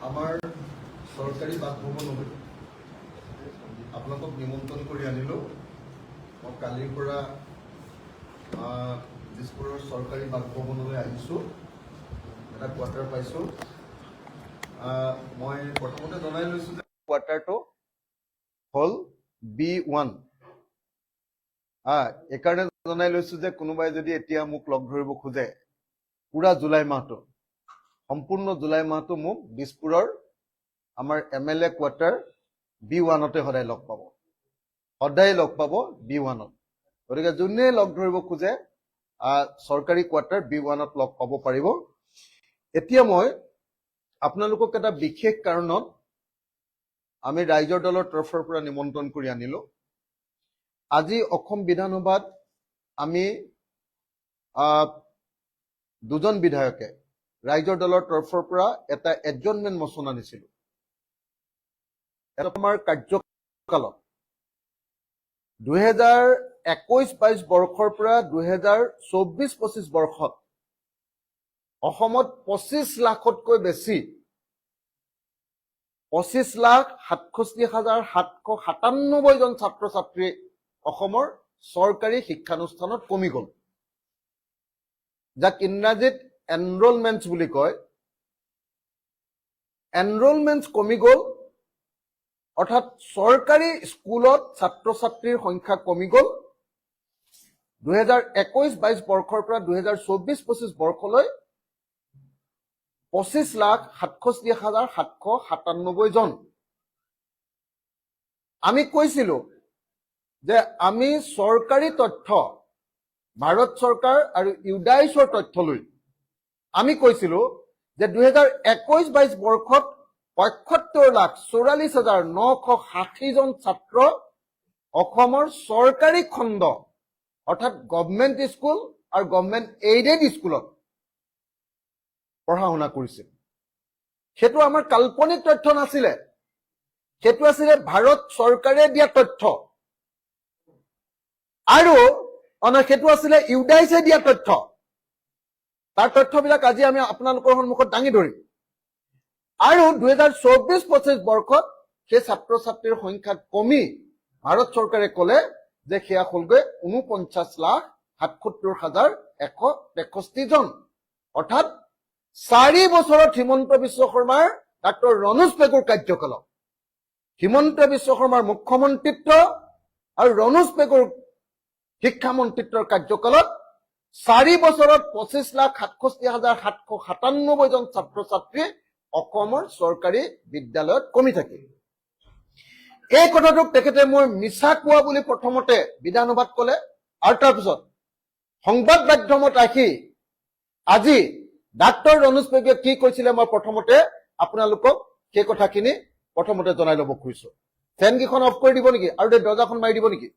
আমাৰ চৰকাৰী বাসভৱনলৈ আপোনালোকক নিমন্ত্ৰণ কৰি আনিলোঁ। মই কালিৰ পৰা দিছপুৰৰ চৰকাৰী বাসভৱনলৈ আহিছোঁ, এটা কোৱাৰ্টাৰ পাইছোঁ। মই প্ৰথমতে জনাই লৈছোঁ যে কোৱাৰ্টাৰটো হ'ল B1। এইকাৰণে জনাই লৈছোঁ যে কোনোবাই যদি এতিয়া মোক লগ ধৰিব খোজে, পুৰা জুলাই মাহটো, সম্পূৰ্ণ জুলাই মাহটো মোক দিছপুৰৰ আমাৰ MLA কোৱাৰ্টাৰ B1তে সদায় লগ পাব, সদায় লগ পাব B1ত। গতিকে যোনে লগ ধৰিব খোজে চৰকাৰী কোৱাৰ্টাৰ B1ত লগ পাব পাৰিব। এতিয়া মই আপোনালোকক এটা বিশেষ কাৰণত আমি ৰাইজৰ দলৰ তৰফৰ পৰা নিমন্ত্ৰণ কৰি আনিলোঁ। আজি অসম বিধানসভাত আমি দুজন বিধায়কে ৰাইজৰ দলৰ তৰফৰ পৰা এটা এডজৰ্ণমেণ্ট মোচন আনিছিলোঁ। আমাৰ কাৰ্যকালত 2021-22 বৰ্ষৰ পৰা 2024-25 বৰ্ষত অসমত 25 লাখতকৈ বেছি 25,67,797 জন ছাত্ৰ ছাত্ৰী অসমৰ চৰকাৰী শিক্ষানুষ্ঠানত কমি গ'ল, যাক ইংৰাজীত এনৰলমেণ্টছ বুলি কয়। এনৰলমেণ্টছ কমি গ'ল, অৰ্থাৎ চৰকাৰী স্কুলত ছাত্ৰ ছাত্ৰীৰ সংখ্যা কমি গ'ল। 2021-22 বৰ্ষৰ পৰা 2024-25 বৰ্ষলৈ 25,67,797 জন। আমি কৈছিলোঁ যে আমি চৰকাৰী তথ্য, ভাৰত চৰকাৰ আৰু ইউডাইছৰ তথ্য লৈ আমি কৈছিলোঁ যে 2021-22 বৰ্ষত 75,44,960 জন ছাত্ৰ অসমৰ চৰকাৰী খণ্ড অৰ্থাৎ গভৰ্ণমেণ্ট স্কুল আৰু গভৰ্ণমেণ্ট এইডেড স্কুলত পঢ়া শুনা কৰিছিল। সেইটো আমাৰ কাল্পনিক তথ্য নাছিলে, সেইটো আছিলে ভাৰত চৰকাৰে দিয়া তথ্য, আৰু সেইটো আছিলে ইউডাইছে দিয়া তথ্য। তাৰ তথ্যবিলাক আজি আমি আপোনালোকৰ সন্মুখত দাঙি ধৰিম। আৰু 2024-25 বৰ্ষত সেই ছাত্ৰ ছাত্ৰীৰ সংখ্যা কমি ভাৰত চৰকাৰে ক'লে যে সেয়া হ'লগৈ 49,77,163 জন। অৰ্থাৎ 4 বছৰত হিমন্ত বিশ্ব শৰ্মাৰ ডাক্তৰ ৰণোজ পেগুৰ কাৰ্যকালত, হিমন্ত বিশ্ব শৰ্মাৰ মুখ্যমন্ত্ৰিত্ব আৰু ৰণোজ পেগুৰ শিক্ষামন্ত্ৰিত্বৰ কাৰ্যকালত 4 বছৰত 25,67,797 জন ছাত্ৰ ছাত্ৰী অসমৰ চৰকাৰী বিদ্যালয়ত কমি থাকে। এই কথাটোক তেখেতে মই মিছা কোৱা বুলি প্ৰথমতে বিধানসভাত ক'লে, আৰু তাৰপিছত সংবাদ মাধ্যমত আহি আজি ডাক্তৰ ৰণোজ পেগুৱে কি কৈছিলে মই প্ৰথমতে আপোনালোকক সেই কথাখিনি প্ৰথমতে জনাই ল'ব খুজিছোঁ। ফেনকেইখন অফ কৰি দিব নেকি, আৰু দৰ্জাখন মাৰি দিব নেকি?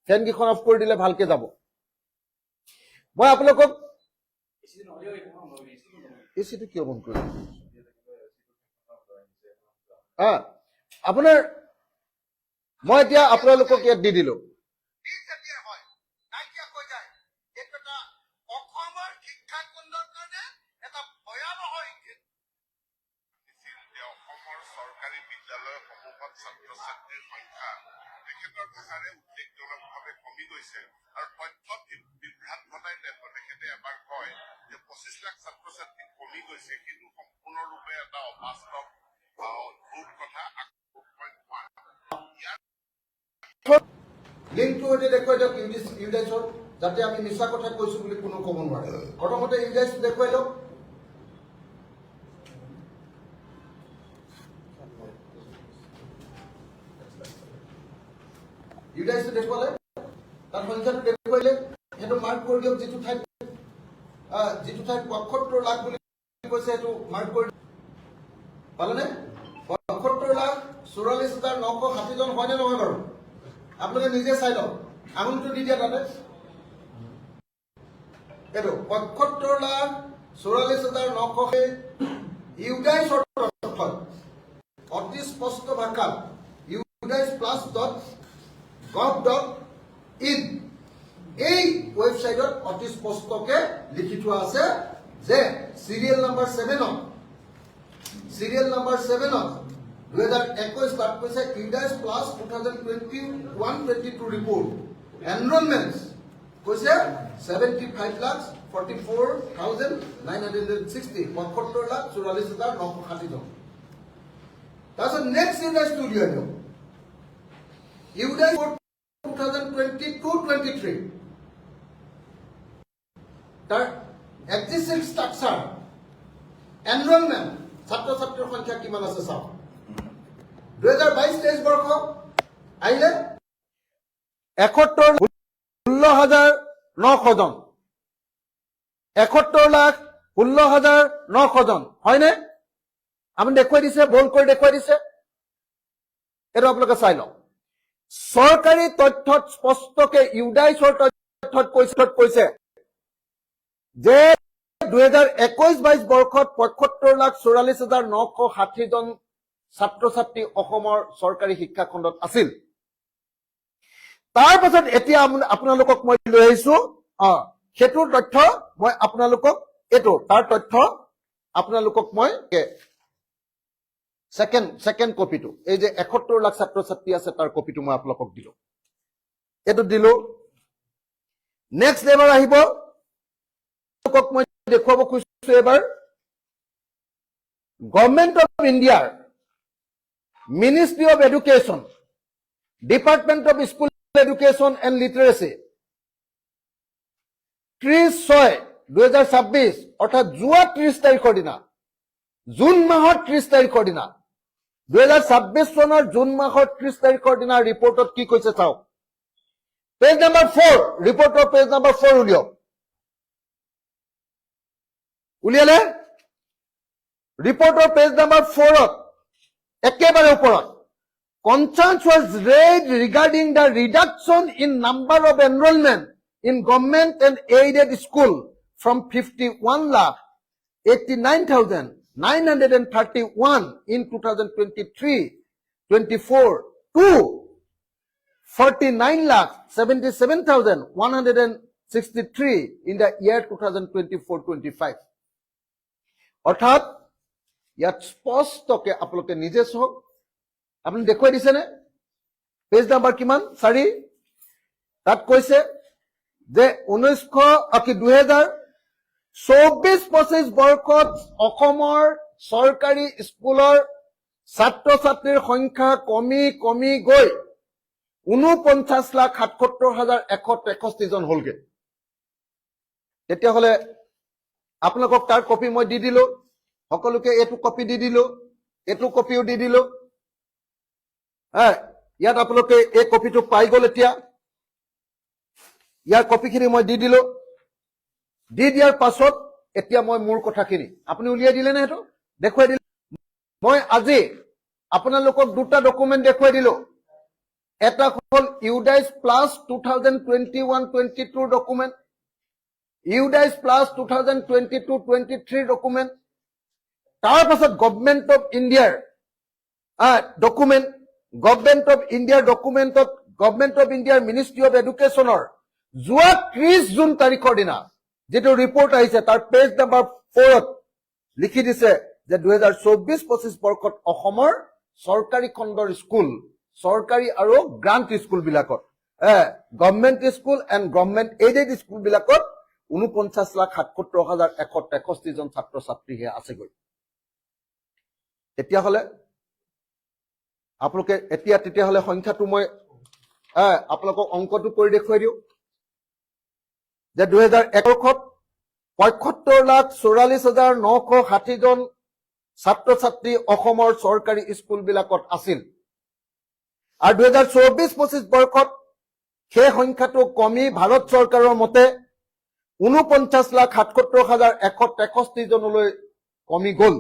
ফেনকেইখন অফ কৰি দিলে ভালকে যাব। মই আপোনালোকক এচিটো কিয় বন্ধ কৰি আপোনাৰ মই এতিয়া আপোনালোকক ইয়াত দি দিলো। চৰকাৰী বিদ্যালয়সমূহত ছাত্ৰ ছাত্ৰীৰ সংখ্যা তেখেতৰ ভাষাৰে উদ্বেগজনকভাৱে কমি গৈছে, আৰু তথ্য বিভ্ৰাট ঘটাই তেখেতে এবাৰ কয় যে 25 লাখ ছাত্ৰ ছাত্ৰী কমি গৈছে, কিন্তু সম্পূৰ্ণৰূপে এটা অবাস্তৱ অদ্ভুত কথা। লিংকটো সৈতে দেখুৱাই দিয়ক ইউডাইছৰ, যাতে আমি মিছা কথা কৈছো বুলি কোনো ক'ব নোৱাৰে। প্ৰথমতে ইউডাইছ দেখুৱাই দিয়ক। ইউডাইছটো দেখুৱালে, তাৰ সংখ্যাটো দেখুৱাইলে, সেইটো মাৰ্ক কৰি দিয়ক। যিটো ঠাইত 75 লাখ বুলি কৈছে সেইটো মাৰ্ক কৰি পালেনে? 75,44,960 জন হয়নে নহয় বাৰু? আপোনালোকে নিজে চাই লওক, আঙুলিটো দি দিয়া তাতে। এইটো 75,44,960 ইউডাইছৰ তথ্য অতি স্পষ্ট ভাষাত udaice+.gov.in এই ৱেবছাইটত অতি স্পষ্টকে লিখি থোৱা আছে যে চিৰিয়েল নাম্বাৰ 7ত সিরিয়াল নাম্বার 7 2021 তাত কৈছে ইউডাইস প্লাস 2021-22 রিপোর্ট এনরোলমেন্টস কৈছে 75,44,960 75,44,960 জন। তাৰপিছত নেক্সট ইউডাইস টু উলিয়াই দিওঁ ইউডাইস 2022-23 তাৰ এক্সিস্টিং স্ট্ৰাকচাৰ এনরোলমেন্ট ছাত্র ছাত্রীর সংখ্যা কিমান আছে চাওক 2022-23 বর্ষ আহিলে 71,16,900 জন 71,16,900 জন হয়নে আপুনি দেখুৱাই দিছে বল কৰি দেখুৱাই দিছে এটা আপোনালোকে চাই লওক সৰকাৰি তথ্যত স্পষ্টকে ইউডাইসৰ তথ্যত কৈছে যে 2021-22 বৰ্ষত 75,44,960 জন ছাত্ৰ ছাত্ৰী অসমৰ চৰকাৰী শিক্ষা খণ্ডত আছিল। তাৰ পাছত এতিয়া আপোনালোকক মই লৈ আহিছো সেটোৰ তথ্য মই আপোনালোকক এটো তাৰ তথ্য আপোনালোকক মই সেকেন্ড কপিটো এই যে 71 লাখ ছাত্ৰ ছাত্ৰী আছে তাৰ কপিটো মই আপোনালোকক দিলো এটো দিলো নেক্সট এবাৰ আহিব মই দেখুৱাব খুজিছো এবাৰ গভৰ্নমেন্ট অফ ইণ্ডিয়াৰ ministry of education department of school education and লিটাৰেচি 30/6/2026 অৰ্থাৎ যোৱা 30 তাৰিখৰ দিনা জুন মাহৰ 30 তাৰিখৰ দিনা 2026 চনৰ জুন মাহৰ 30 তাৰিখৰ দিনা ৰিপৰ্টত কি কৈছে চাওক পেজ নম্বৰ 4 ৰিপৰ্টৰ পেজ নম্বৰ 4 উলিয়াওক উলিয়ালে ৰিপৰ্টৰ পেজ নম্বৰ 4ত একেবাৰে ওপৰত concerns was raised regarding the reduction in number of enrollment in government and aided school from 51,89,931 in 2023-24 to 49,77,163 in the year 2024-25 অৰ্থাৎ ইয়াত স্পষ্টকে আপোনালোকে নিজে চাওক আপুনি দেখুৱাই দিছে নে পেজ নাম্বাৰ কিমান 4 তাত কৈছে যে 2024-25 বৰ্ষত অসমৰ চৰকাৰী স্কুলৰ ছাত্ৰ ছাত্ৰীৰ সংখ্যা কমি গৈ 49,77,163 জন হলগে তেতিয়া হলে আপোনালোকক তাৰ কপি মই দি দিলো সকলোকে এটো কপি দি দিলো এটো কপিও দি দিলো ইয়াত আপোনালোকে এই কপিটো পাই গল এতিয়া ইয়াৰ কপিখিনি মই দি দিলো দি দিয়াৰ পাছত এতিয়া মই মোৰ কথাখিনি আপুনি উলিয়াই দিলে নে হেটো দেখুৱাই দিলে মই আজি আপোনালোকক দুটা ডকুমেন্ট দেখুৱাই দিলো এটা হল UDISE plus 2021-22 document UDISE plus 2022-23 document তাৰ পাছত গভৰ্নমেন্ট অফ ইণ্ডিয়াৰ ডকুমেন্ট গভৰ্নমেন্ট অফ ইণ্ডিয়াৰ ডকুমেন্টত গভৰ্নমেন্ট অফ ইণ্ডিয়াৰ মিনিষ্ট্ৰি অফ এডুকেশ্যনৰ যোৱা 30 জুন তাৰিখৰ দিনা যেটো ৰিপৰ্ট আহিছে তাৰ পেজ নম্বৰ 4ত লিখি দিছে যে 2024-25 বৰ্ষত অসমৰ চৰকাৰী খণ্ডৰ স্কুল চৰকাৰী আৰু গ্ৰান্ট স্কুল বিলাকত government school and government aided school বিলাকত 49,77,163 জন ছাত্ৰ ছাত্ৰীহে আছেগৈ এতিয়া হলে আপোনালোকে এতিয়া তেতিয়াহলে সংখ্যাটো মই আপোনালোকক অংকটো কৰি দেখুৱাই দিওঁ যে 2021ত 75,44,960 জন ছাত্ৰ ছাত্ৰী অসমৰ চৰকাৰী স্কুল বিলাকত আছিল আৰু 2024-25 বৰ্ষত সেই সংখ্যাটো কমি ভাৰত চৰকাৰৰ মতে 49,77,163 জনলৈ কমি গল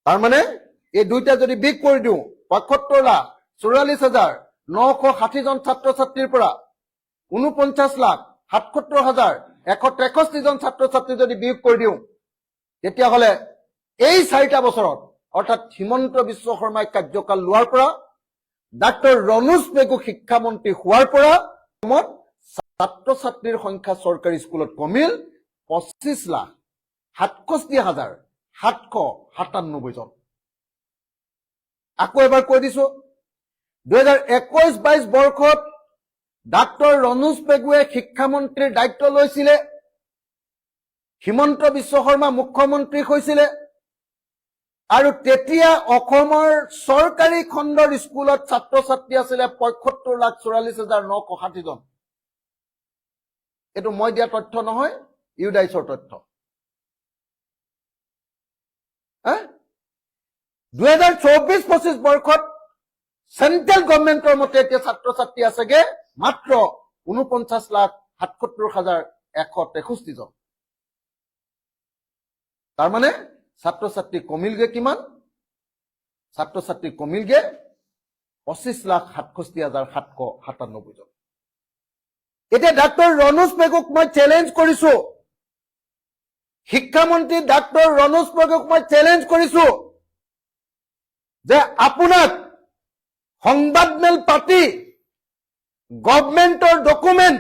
তাৰ মানে এই দুইটা যদি বিগ কৰি দিওঁ 75,44,960 জন ছাত্ৰ ছাত্ৰীৰ পৰা 49,77,163 জন ছাত্ৰ ছাত্ৰী যদি বিয়োগ কৰি দিওঁ তেতিয়া হলে এই 4টা বছৰত অৰ্থাৎ হিমন্ত বিশ্ব শৰ্মাই কাৰ্যকাল লোৱাৰ পৰা ডাক্তৰ ৰনোজ পেগু শিক্ষামন্ত্ৰী হোৱাৰ পৰা ছাত্ৰ ছাত্ৰীৰ সংখ্যা চৰকাৰী স্কুলত কমিল 25,67,000 797 জন। আকৌ এবাৰ কৈ দিছো 2021-22 বৰ্ষত ডাক্তৰ ৰণোজ পেগুৱে শিক্ষামন্ত্ৰীৰ দায়িত্ব লৈছিলে, হিমন্ত বিশ্ব শৰ্মা মুখ্যমন্ত্ৰী হৈছিলে, আৰু তেতিয়া অসমৰ চৰকাৰী খণ্ডৰ স্কুলত ছাত্ৰ ছাত্ৰী আছিলে 75,44,960 জন। এইটো মই দিয়া তথ্য নহয়, ইউডাইছৰ তথ্য। 2024-25 বৰ্ষত চেন্ট্ৰেল গভৰ্ণমেণ্টৰ মতে এতিয়া ছাত্ৰ ছাত্ৰী আছেগে মাত্ৰ 49,77,163 জন। তাৰমানে ছাত্ৰ ছাত্ৰী কমিলগে কিমান? ছাত্ৰ ছাত্ৰী কমিলগে 25,67,797 জন। এতিয়া ডাক্তৰ ৰণোজ পেগুক মই চেলেঞ্জ কৰিছো, শিক্ষামন্ত্ৰী ডাক্তৰ ৰণোজ পেগুক মই চেলেঞ্জ কৰিছো যে আপোনাক সংবাদমেল পাতি গভৰ্ণমেণ্টৰ ডকুমেণ্ট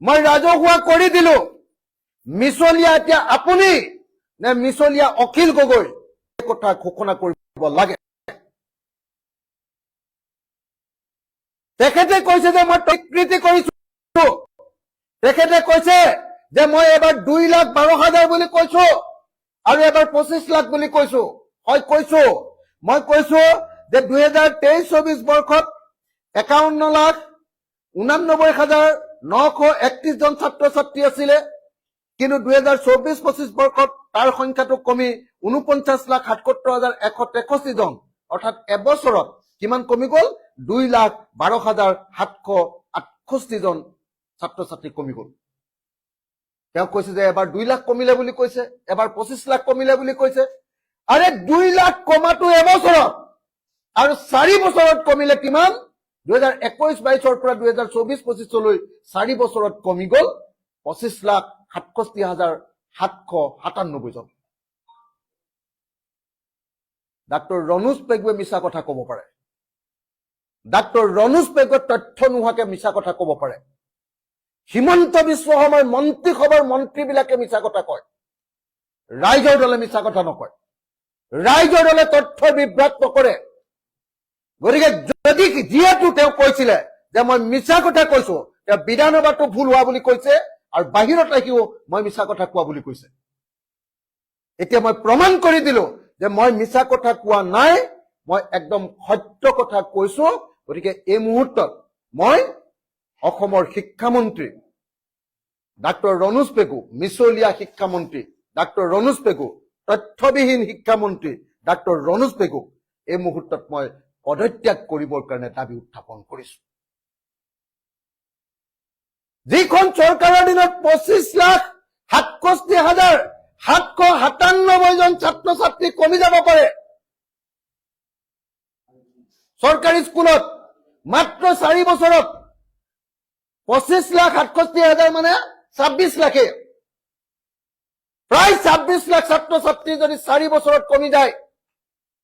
মই ৰাজহুৱা কৰি দিলো। মিছলীয়া এতিয়া আপুনি নে মিছলীয়া অখিল গগৈ কথা ঘোষণা কৰিব লাগে। তেখেতে কৈছে যে মই স্বীকৃতি কৰিছো, তেখেতে কৈছে যে মই এবাৰ 2,12,000 বুলি কৈছো আৰু এবাৰ 25 লাখ বুলি কৈছো। হয় কৈছো, মই কৈছো যে 2023-24 বৰ্ষত 51,89,931 জন ছাত্ৰ ছাত্ৰী আছিলে, কিন্তু 2024-25 বৰ্ষত তাৰ সংখ্যাটো কমি 49,77,163 জন, অৰ্থাৎ এবছৰত কিমান কমি গ'ল? 2,12,768 জন ছাত্ৰ ছাত্ৰী কমি গ'ল। তেওঁ কৈছে যে এবাৰ 2 লাখ কমিলে বুলি কৈছে, এবাৰ 25 লাখ কমিলে বুলি কৈছে। আৰে 2 লাখ কমাটো এবছৰত, আৰু 4 বছৰত কমিলে কিমান? 2021-22 পৰা 2024-25 4 বছৰত কমি গ'ল 25,67,797 জন। ডাক্তৰ ৰণোজ পেগুৱে মিছা কথা ক'ব পাৰে, ডাক্তৰ ৰণোজ পেগুৱে তথ্য নোহোৱাকে মিছা কথা ক'ব পাৰে। হিমন্ত বিশ্ব শৰ্মাৰ মন্ত্ৰীসভাৰ মন্ত্ৰীবিলাকে মিছা কথা কয়, ৰাইজৰ দলে মিছা কথা নকয়, ৰাইজৰ দলে তথ্য বিভ্ৰাট নকৰে। গতিকে যদি যিহেতু তেওঁ কৈছিলে যে মই মিছা কথা কৈছো, তেওঁ বিধানসভাতো ভুল হোৱা বুলি কৈছে আৰু বাহিৰত আহিও মই মিছা কথা কোৱা বুলি কৈছে। এতিয়া মই প্ৰমাণ কৰি দিলো যে মই মিছা কথা কোৱা নাই, মই একদম সত্য কথা কৈছো। গতিকে এই মুহূৰ্তত মই অসমৰ শিক্ষামন্ত্ৰী ডাক্তৰ ৰণোজ পেগু, মিছলীয়া শিক্ষামন্ত্ৰী ডাক্তৰ ৰণোজ পেগু, তথ্যবিহীন শিক্ষামন্ত্ৰী ডাক্তৰ ৰণোজ পেগু এই মুহূৰ্তত মই পদত্যাগ কৰিবৰ কাৰণে দাবী উত্থাপন কৰিছো। যিখন চৰকাৰৰ দিনত 25,67,797 জন ছাত্ৰ ছাত্ৰী কমি যাব পাৰে চৰকাৰী স্কুলত, মাত্ৰ 4 বছৰত 25,67,000 মানে 26 লাখে, প্ৰায় 26 লাখ ছাত্ৰ ছাত্ৰী যদি 4 বছৰত কমি যায়,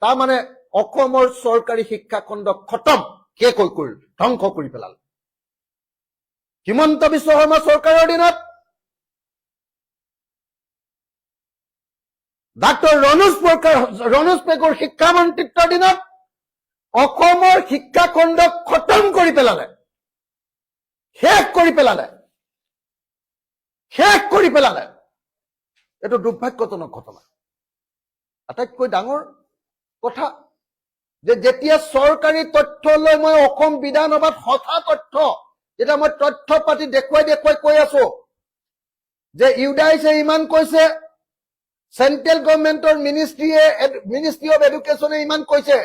তাৰমানে অসমৰ চৰকাৰী শিক্ষা খণ্ড খতম, শেষ হৈ গ'ল, ধ্বংস কৰি পেলাল। হিমন্ত বিশ্ব শৰ্মা চৰকাৰৰ দিনত ডাক্তৰ ৰণোজ পেগুৰ শিক্ষামন্ত্ৰীত্বৰ দিনত অসমৰ শিক্ষা খণ্ড খতম কৰি পেলালে, শেষ কৰি পেলালে, শেষ কৰি পেলালে। এইটো দুৰ্ভাগ্যজনক ঘটনা। আটাইতকৈ ডাঙৰ কথা যে যেতিয়া চৰকাৰী তথ্য লৈ মই অসম বিধানসভাত সঁচা তথ্য, যেতিয়া মই তথ্য পাতি দেখুৱাই কৈ আছো যে ইউডাইছে ইমান কৈছে, চেন্ট্ৰেল গভৰ্ণমেণ্টৰ মিনিষ্ট্ৰী অফ এডুকেশ্যনে ইমান কৈছে,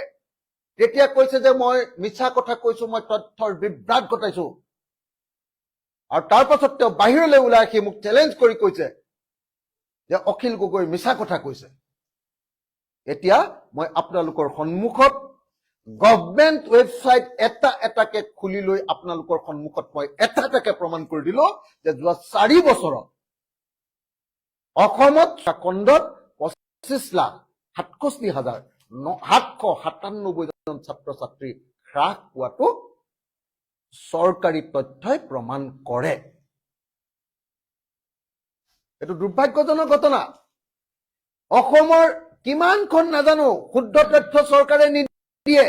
তেতিয়া কৈছে যে মই মিছা কথা কৈছো, মই তথ্যৰ বিভ্ৰাট ঘটাইছো। আৰু তাৰ পাছত তেওঁ বাহিৰলৈ ওলাই আহি মোক চেলেঞ্জ কৰি কৈছে যে অখিল গগৈ মিছা কথা কৈছে। এতিয়া মই আপোনালোকৰ সন্মুখত গভৰ্ণমেণ্ট ৱেবছাইট এটা এটাকে খুলি লৈ আপোনালোকৰ সন্মুখত মই এটা এটাকে প্ৰমাণ কৰি দিলো যে যোৱা 4 বছৰত অসমত খণ্ডত 25,67,797 জন ছাত্ৰ ছাত্ৰী হ্ৰাস পোৱাটো চৰকাৰী তথ্যই প্ৰমাণ কৰে। এইটো দুৰ্ভাগ্যজনক ঘটনা। অসমৰ কিমানখন নাজানো শুদ্ধ তথ্য চৰকাৰে নিদিয়ে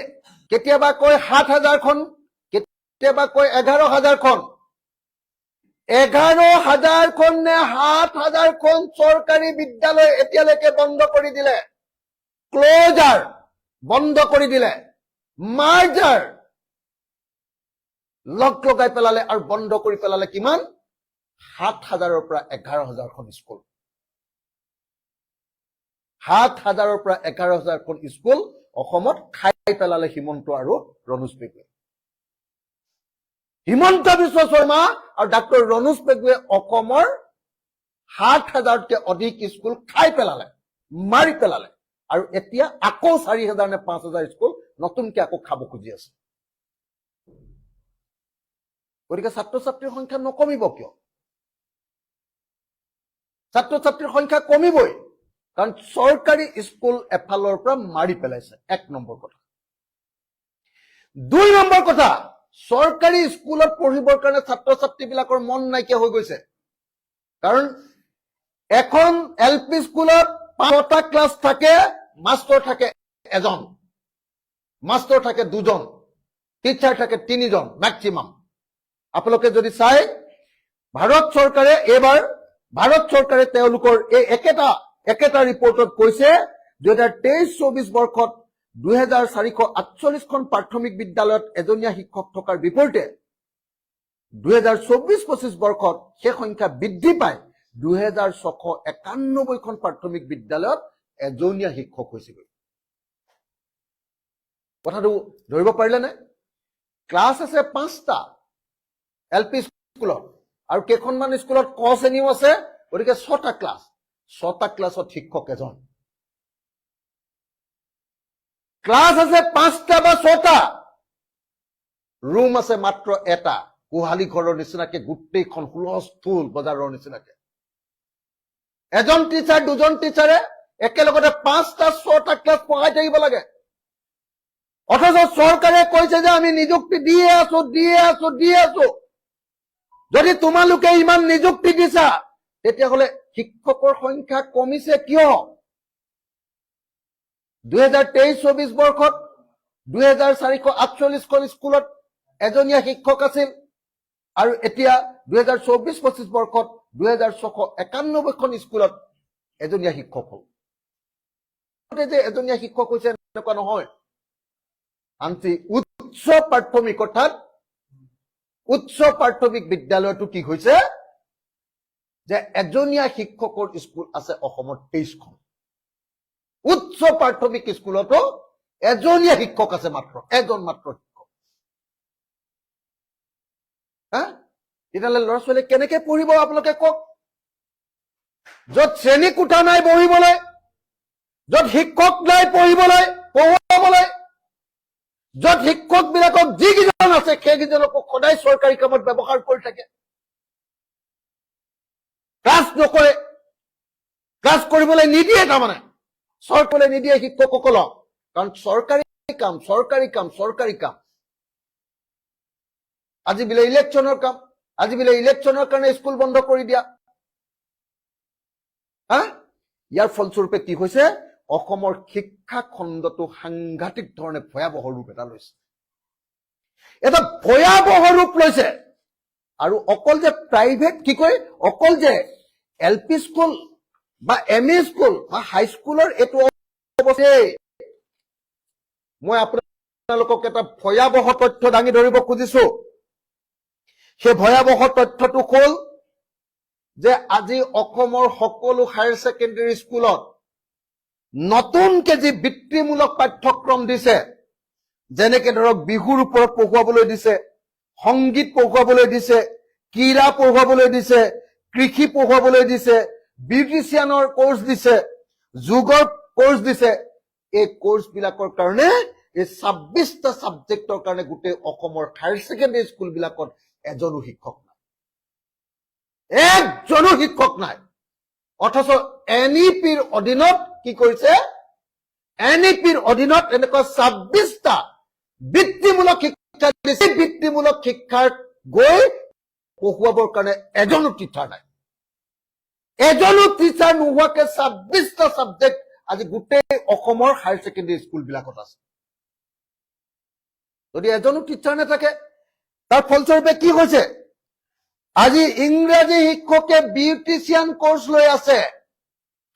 কেতিয়াবা কয় 7,000খন কেতিয়াবা কয় 11,000খন 11,000খন নে 7,000খন চৰকাৰী বিদ্যালয় এতিয়ালৈকে বন্ধ কৰি দিলে ক্লোজাৰ বন্ধ কৰি দিলে মাৰ্জাৰ লগাই পেলালে আৰু বন্ধ কৰি পেলালে কিমান 7,000ৰ পৰা 11,000খন স্কুল 7,000ৰ পৰা 11,000খন স্কুল অসমত খাই পেলালে হিমন্ত আৰু ৰণোজ পেগুৱে হিমন্ত বিশ্ব শৰ্মা আৰু ডাক্তৰ ৰণোজ পেগুৱে অসমৰ 7,000তকৈ অধিক স্কুল খাই পেলালে মাৰি পেলালে আৰু এতিয়া আকৌ 4,000 নে 5,000 স্কুল নতুনকৈ আকৌ খাব খুজি আছে গতিকে ছাত্ৰ ছাত্ৰীৰ সংখ্যা নকমিব কিয় ছাত্ৰ ছাত্ৰীৰ সংখ্যা কমিবই কাৰণ চৰকাৰী স্কুল এফালৰ পৰা মাৰি পেলাইছে 1 নম্বৰ কথা 2 নম্বৰ কথা চৰকাৰী স্কুলত পঢ়িবৰ কাৰণে ছাত্ৰ ছাত্ৰীবিলাকৰ মন নাইকিয়া হৈ গৈছে কাৰণ এখন এলপি স্কুলত 5টা ক্লাছ থাকে মাষ্টৰ থাকে এজন মাষ্টৰ থাকে 2জন টিচাৰ থাকে 3জন ম্যাক্সিমাম আপোনালোকে যদি চাই ভাৰত চৰকাৰে তেওঁলোকৰ এই একেটা ৰিপৰ্টত কৈছে 2023-24 বৰ্ষত 2,448খন প্ৰাথমিক বিদ্যালয়ত এজনীয়া শিক্ষক থকাৰ বিপৰীতে 2024-25 বৰ্ষত সেই সংখ্যা বৃদ্ধি পায় 2,691খন প্ৰাথমিক বিদ্যালয়ত এজনীয়া শিক্ষক হৈছেগৈ কথাটো ধৰিব পাৰিলে নে ক্লাছ আছে 5টা এলপি স্কুলত আৰু কেইখনমান স্কুলত ক শ্ৰেণীও আছে গতিকে 6টা ক্লাছ 6টা ক্লাছত শিক্ষক এজন ক্লাছ আছে 5টা বা 6টা ৰুম আছে মাত্ৰ এটা গোহালি ঘৰৰ নিচিনাকে গোটেইখন হুলস্থুল বজাৰৰ নিচিনাকে এজন টিচাৰ 2জন টিচাৰে একেলগতে 5টা 6টা ক্লাছ পঢ়াই থাকিব লাগে অথচ চৰকাৰে কৈছে যে আমি নিযুক্তি দিয়ে আছো যদি তোমালোকে ইমান নিযুক্তি দিছা তেতিয়াহলে শিক্ষকৰ সংখ্যা কমিছে কিয় 2023-24 বৰ্ষত 2,448খন স্কুলত এজনীয়া শিক্ষক আছিল আৰু এতিয়া 2024-25 বৰ্ষত 2,691খন স্কুলত এজনীয়া শিক্ষক হ'ল যে এজনীয়া শিক্ষক হৈছে এনেকুৱা নহয় আনকি উচ্চ প্ৰাথমিক অৰ্থাৎ উচ্চ প্ৰাথমিক বিদ্যালয়টো কি হৈছে যে এজনীয়া শিক্ষকৰ স্কুল আছে অসমত 23খন উচ্চ প্ৰাথমিক স্কুলতো এজনীয়া শিক্ষক আছে এজন মাত্ৰ শিক্ষক তেতিয়াহ'লে ল'ৰা ছোৱালী কেনেকে পঢ়িব আপোনালোকে কওক য'ত শ্ৰেণী কোঠা নাই বহিবলৈ য'ত শিক্ষক নাই পঢ়ুৱাবলৈ য'ত শিক্ষক বিলাকক যিকেইজন আছে সেইকেইজনকো সদায় চৰকাৰী কামত ব্যৱহাৰ কৰি থাকে ক্লাছ নকৰে ক্লাছ কৰিবলৈ নিদিয়ে তাৰমানে চৰকাৰে নিদিয়ে শিক্ষকসকলক কাৰণ চৰকাৰী কাম আজি বোলে ইলেকশ্যনৰ কাৰণে স্কুল বন্ধ কৰি দিয়া ইয়াৰ ফলস্বৰূপে কি হৈছে অসমৰ শিক্ষা খণ্ডটো সাংঘাতিক ধৰণে ভয়াৱহ ৰূপ এটা লৈছে আৰু অকল যে প্ৰাইভেট কি কয় অকল যে এলপি স্কুল বা এমই স্কুল বা হাই স্কুলৰ এইটো অৱস্থা মই আপোনালোকক এটা ভয়াৱহ তথ্য দাঙি ধৰিব খুজিছো সেই ভয়াৱহ তথ্যটো হ'ল যে আজি অসমৰ সকলো হায়াৰ ছেকেণ্ডাৰী স্কুলত নতুনকে যি বৃত্তিমূলক পাঠ্যক্ৰম দিছে যেনেকে ধৰক বিহুৰ ওপৰত পঢ়ুৱাবলৈ দিছে সংগীত পঢ়ুৱাবলৈ দিছে ক্ৰীড়া পঢ়ুৱাবলৈ দিছে কৃষি পঢ়ুৱাবলৈ দিছে বিউটিচিয়ানৰ কোৰ্স দিছে যোগৰ কোৰ্স দিছে এই কোৰ্স বিলাকৰ কাৰণে এই 26টা সাবজেক্টৰ কাৰণে গোটেই অসমৰ হায়াৰ ছেকেণ্ডাৰী স্কুল বিলাকত এজনো শিক্ষক নাই অথচ এনইপিৰ অধীনত কি কৰিছে এনইপিৰ অধীনত এনেকুৱা 26টা বৃত্তিমূলক শিক্ষা দিছে বৃত্তিমূলক শিক্ষাৰ গৈ পঢ়ুৱাবৰ কাৰণে এজনো টিচাৰ নাই এজনো টিচাৰ নোহোৱাকে 26টা ছাবজেক্ট আজি গোটেই অসমৰ হায়াৰ ছেকেণ্ডেৰী স্কুলবিলাকত আছে। যদি এজনো টিচাৰ নাথাকে, তাৰ ফলস্বৰূপে কি হৈছে, আজি ইংৰাজী শিক্ষকে বিউটিচিয়ান কোৰ্চ লৈ আছে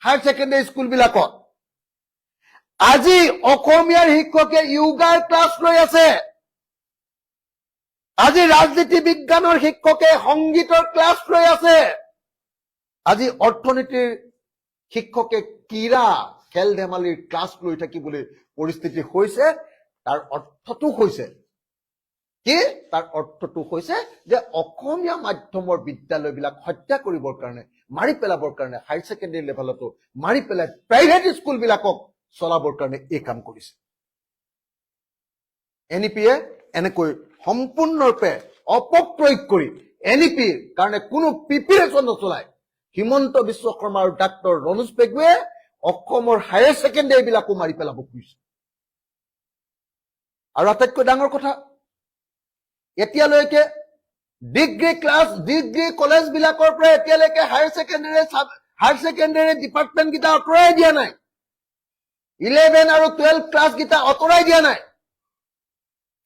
হায়াৰ ছেকেণ্ডেৰী স্কুলবিলাকত। আজি অসমীয়াৰ শিক্ষকে য়োগাৰ ক্লাছ লৈ আছে। আজি ৰাজনীতি বিজ্ঞানৰ শিক্ষকে সংগীতৰ ক্লাছ লৈ আছে। আজি অৰ্থনীতিৰ শিক্ষকে ক্ৰীড়া খেল ধেমালিৰ ক্লাছ লৈ থাকিবলৈ পৰিস্থিতি হৈছে। তাৰ অৰ্থটো হৈছে কি? তাৰ অৰ্থটো হৈছে যে অসমীয়া মাধ্যমৰ বিদ্যালয়বিলাক হত্যা কৰিবৰ কাৰণে, মাৰি পেলাবৰ কাৰণে, হায়াৰ ছেকেণ্ডেৰী লেভেলতো মাৰি পেলাই প্ৰাইভেট স্কুলবিলাকক চলাবৰ কাৰণে এই কাম কৰিছে। NEP-য়ে এনেকৈ সম্পূৰ্ণৰূপে অপপ্ৰয়োগ কৰি NEP-ৰ কাৰণে কোনো প্ৰিপেৰেশ্যন নচলায় হিমন্ত বিশ্ব শৰ্মা আৰু ডাক্তৰ ৰণোজ পেগুৱে অসমৰ হায়াৰ ছেকেণ্ডেৰী বিলাকো মাৰি পেলাব খুজিছে। আৰু আটাইতকৈ ডাঙৰ কথা, এতিয়ালৈকে ডিগ্ৰী কলেজ বিলাকৰ পৰা এতিয়ালৈকে হায়াৰ ছেকেণ্ডেৰী ডিপাৰ্টমেণ্ট কেইটা আঁতৰাই দিয়া নাই। 11 আৰু 12 ক্লাছ কেইটা আঁতৰাই দিয়া নাই।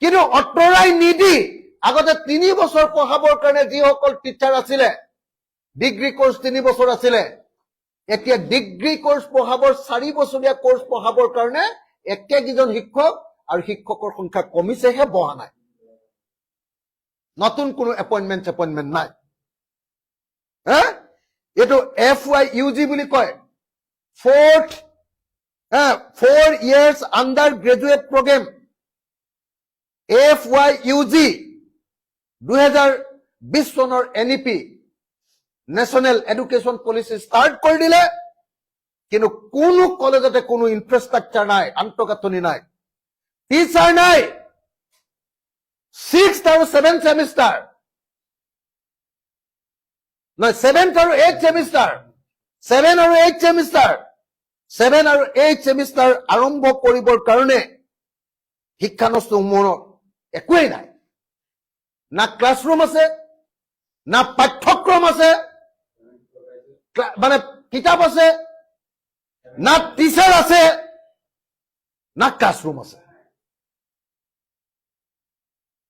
কিন্তু আঁতৰাই নিদি আগতে 3 বছৰ পঢ়াবৰ কাৰণে যিসকল টিচাৰ আছিলে, ডিগ্ৰী কোৰ্চ 3 বছৰ আছিলে, এতিয়া ডিগ্ৰী কোৰ্চ পঢ়াবৰ 4 বছৰীয়া কোৰ্চ পঢ়াবৰ কাৰণে একেকেইজন শিক্ষক আৰু শিক্ষকৰ সংখ্যা কমিছেহে, বহা নাই। নতুন কোনো এপইণ্টমেণ্ট নাই। এইটো FYUG বুলি কয়, 4 years under graduate program. FYUG 2020 চনৰ NEP national education policy start কৰি দিলে, কিন্তু কোনো কলেজতে কোনো ইনফ্ৰাষ্ট্ৰাকচাৰ নাই, আন্তঃগাঁথনি নাই, টিচাৰ নাই। 6th আৰু 7th ছেমিষ্টাৰ, নহয় 7th আৰু 8th ছেমিষ্টাৰ, 7 আৰু 8th ছেমিষ্টাৰ আৰম্ভ কৰিবৰ কাৰণে শিক্ষানুষ্ঠানসমূহৰ একোৱেই নাই। না ক্লাছৰুম আছে, না পাঠ্যক্ৰম আছে, মানে কিতাপ আছে, না টিচাৰ আছে, না ক্লাছৰুম আছে।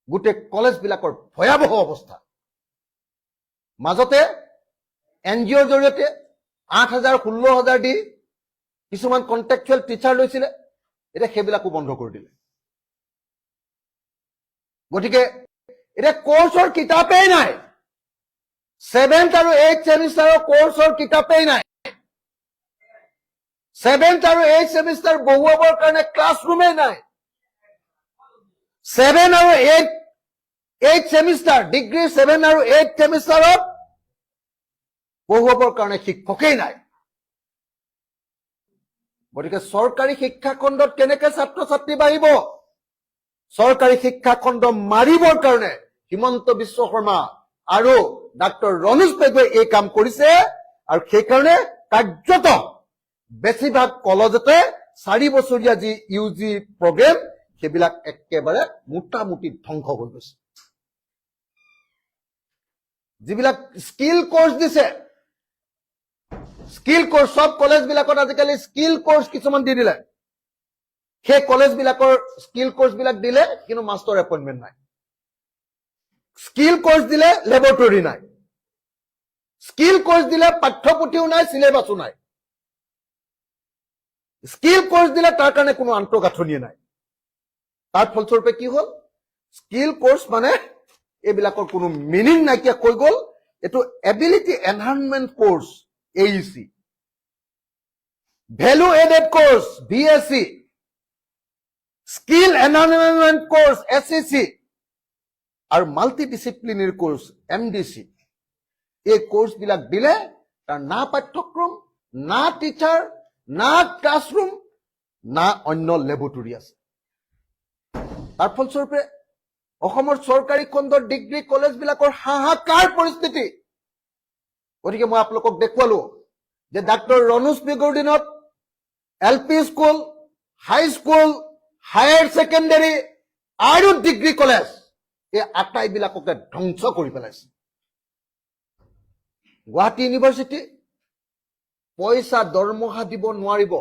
গোটেই কলেজ বিলাকৰ ভয়াৱহ অৱস্থা। মাজতে NGOৰ জৰিয়তে 8,000 16,000 দি কিছুমান কণ্টেকচুৱেল টিচাৰ লৈছিলে, এতিয়া সেইবিলাকো বন্ধ কৰি দিলে। গতিকে এতিয়া কোৰ্চৰ কিতাপেই নাই। 7th আৰু 8th ছেমিষ্টাৰৰ কোৰ্চৰ কিতাপেই নাই। 7th আৰু 8th ছেমিষ্টাৰ বহুৱাবৰ কাৰণে ক্লাছৰুমেই নাই। 7 আৰু 8th ছেমিষ্টাৰ, ডিগ্ৰী 7 আৰু 8th ছেমিষ্টাৰত পঢ়ুৱাবৰ কাৰণে শিক্ষকেই নাই। গতিকে চৰকাৰী শিক্ষা খণ্ডত কেনেকে ছাত্ৰ ছাত্ৰী বাঢ়িব? চৰকাৰী শিক্ষা খণ্ড মাৰিবৰ কাৰণে হিমন্ত বিশ্ব শৰ্মা আৰু ডাক্তৰ ৰণোজ পেগুৱে এই কাম কৰিছে। আৰু সেইকাৰণে কাৰ্যত বেছিভাগ কলেজতে 4 বছৰীয়া যি UG প্ৰগ্ৰেম, সেইবিলাক একেবাৰে মোটামুটি ধ্বংস হৈ গৈছে। যিবিলাক স্কিল কোৰ্চ দিছে, স্কিল কোৰ্চ সব কলেজ বিলাকত আজিকালি স্কিল কোৰ্চ কিছুমান দি দিলে। সেই কলেজ বিলাকৰ স্কিল কোৰ্চ বিলাক দিলে, কিন্তু মাষ্টৰ এপইণ্টমেণ্ট নাই। স্কিল কোৰ্চ দিলে, লেবৰেটৰী নাই। স্কিল কোৰ্চ দিলে, পাঠ্যপুথিও নাই, চিলেবাছো নাই। স্কিল কোৰ্চ দিলে, তাৰ কাৰণে কোনো আন্তঃগাঁথনিয়ে নাই। তাৰ ফলস্বৰূপে কি হল? স্কিল কোৰ্চ মানে এইবিলাকৰ কোনো মিনিং নাইকিয়া কৈ গল। এইটো ability enhancement course, AEC, value aided course, VSC, skill enhancement course, SEC, আৰু মাল্টি ডিচিপ্লিনাৰী কোৰ্চ, MDC। এই কোৰ্চ বিলাক দিলে তাৰ না পাঠ্যক্ৰম, না টিচাৰ, না ক্লাছৰুম, না অন্য লেবৰেটৰী আছে। তাৰ ফলস্বৰূপে অসমৰ চৰকাৰী খণ্ডৰ ডিগ্ৰী কলেজ বিলাকৰ হাহাকাৰ পৰিস্থিতি। গতিকে মই আপোনালোকক দেখুৱালো যে ডাক্তৰ ৰণোজ পেগুৰ দিনত LP school, high school, higher secondary আৰু ডিগ্ৰী কলেজ, এই আটাইবিলাককে ধ্বংস কৰি পেলাইছে। গুৱাহাটী ইউনিভাৰ্চিটি পইচা দৰমহা দিব নোৱাৰিব।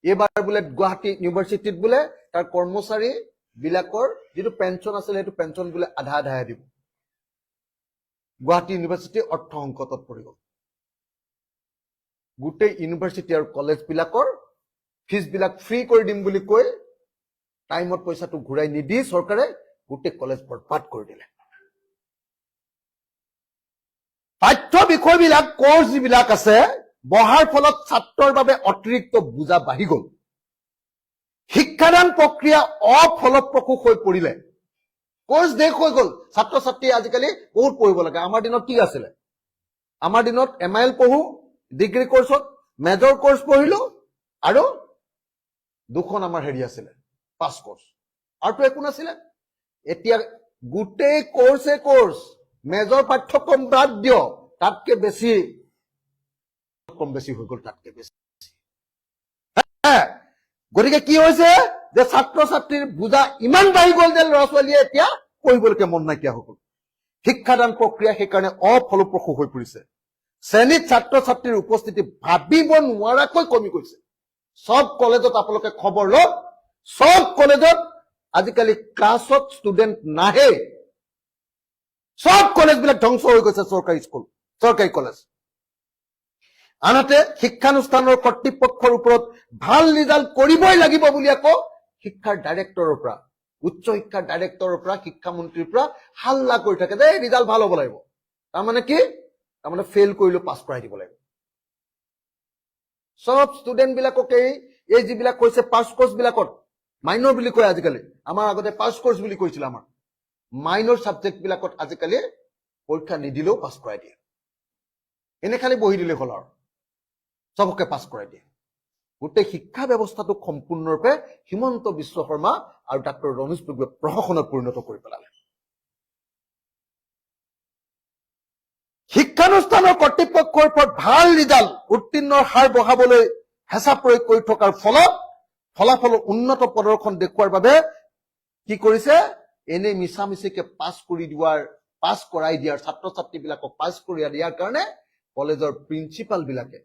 এইবাৰ বোলে গুৱাহাটী ইউনিভাৰ্চিটিত বোলে তাৰ কৰ্মচাৰী বিলাকৰ যিটো পেঞ্চন আছিলে সেইটো পেঞ্চন বোলে আধা আধাহে দিব। গুৱাহাটী ইউনিভাৰ্চিটি অৰ্থ সংকটত পৰি গ'ল। গোটেই ইউনিভাৰ্চিটি আৰু কলেজ বিলাকৰ ফিজ বিলাক ফ্ৰী কৰি দিম বুলি কৈ টাইমত পইচাটো ঘূৰাই নিদি চৰকাৰে গোটেই কলেজ বৰবাদ কৰি দিলে। পাঠ্য বিষয়বিলাক কোৰ্চ যিবিলাক আছে বহাৰ ফলত ছাত্ৰৰ বাবে অতিৰিক্ত বুজা বাঢ়ি গ'ল। শিক্ষাদান প্ৰক্ৰিয়া অফলপ্ৰসূ হৈ পৰিলে। কোৰ্চ শেষ হৈ গ'ল। ছাত্ৰ ছাত্ৰী আজিকালি বহুত পঢ়িব লাগে। আমাৰ দিনত কি আছিলে? আমাৰ দিনত MIL পঢ়ো, ডিগ্ৰী কোৰ্চত মেজৰ কোৰ্চ পঢ়িলো আৰু দুখন আমাৰ হেৰি আছিলে পাছ কোৰ্চ, আৰুতো একো নাছিলে। এতিয়া গোটেই কোৰ্চে কোৰ্চ, মেজৰ পাঠ্যক্ৰম বাদ দিয়, তাতকে বেছি কম বেছি হৈ গ'ল, তাতকে বেছি। গতিকে কি হৈছে যে ছাত্ৰ ছাত্ৰীৰ বুজা ইমান বাঢ়ি গ'ল যে ল'ৰা ছোৱালীয়ে এতিয়া পঢ়িবলৈকে মন নাইকিয়া হৈ গ'ল। শিক্ষাদান প্ৰক্ৰিয়া সেইকাৰণে অফলপ্ৰসূ হৈ পৰিছে। শ্ৰেণীত ছাত্ৰ ছাত্ৰীৰ উপস্থিতি ভাবিব নোৱাৰাকৈ কমি গৈছে। সব কলেজত আপোনালোকে খবৰ লওক, সব কলেজত আজিকালি ক্লাছত ষ্টুডেণ্ট নাহে। সব কলেজ বিলাক ধ্বংস হৈ গৈছে, চৰকাৰী স্কুল, চৰকাৰী কলেজ। আনহাতে শিক্ষানুষ্ঠানৰ কৰ্তৃপক্ষৰ ওপৰত ভাল ৰিজাল্ট কৰিবই লাগিব বুলি আকৌ শিক্ষাৰ ডাইৰেক্টৰৰ পৰা, উচ্চ শিক্ষাৰ ডাইৰেক্টৰৰ পৰা, শিক্ষামন্ত্ৰীৰ পৰা হাল্লা কৰি থাকে যে ৰিজাল্ট ভাল হ'ব লাগিব। তাৰমানে কি? তাৰমানে ফেইল কৰিলেও পাছ কৰাই দিব লাগিব। সব ষ্টুডেণ্ট বিলাককে এই যিবিলাক কৈছে পাছ কোৰ্চ বিলাকত মাইনৰ বুলি কয় আজিকালি, আমাৰ আগতে পাছ কোৰ্চ বুলি কৈছিল। আমাৰ মাইনৰ ছাবজেক্ট বিলাকত আজিকালি পৰীক্ষা নিদিলেও পাছ কৰাই দিয়ে। এনে খালি বহি দিলে হ'ল আৰু চবকে পাছ কৰাই দিয়ে। গোটেই শিক্ষা ব্যৱস্থাটোক সম্পূৰ্ণৰূপে হিমন্ত বিশ্ব শৰ্মা আৰু ডাক্তৰ ৰমেশ পেগুৱে প্ৰশাসনত পৰিণত কৰি পেলালে। শিক্ষানুষ্ঠানৰ কৰ্তৃপক্ষৰ ওপৰত ভাল ৰিজাল্ট, উত্তীৰ্ণৰ হাৰ বঢ়াবলৈ হেঁচা প্ৰয়োগ কৰি থকাৰ ফলত ফলাফলৰ উন্নত প্ৰদৰ্শন দেখুওৱাৰ বাবে কি কৰিছে? এনেই মিছামিছিকে পাছ কৰাই দিয়াৰ, ছাত্ৰ ছাত্ৰীবিলাকক পাছ কৰি দিয়াৰ কাৰণে কলেজৰ প্ৰিন্সিপাল বিলাকে,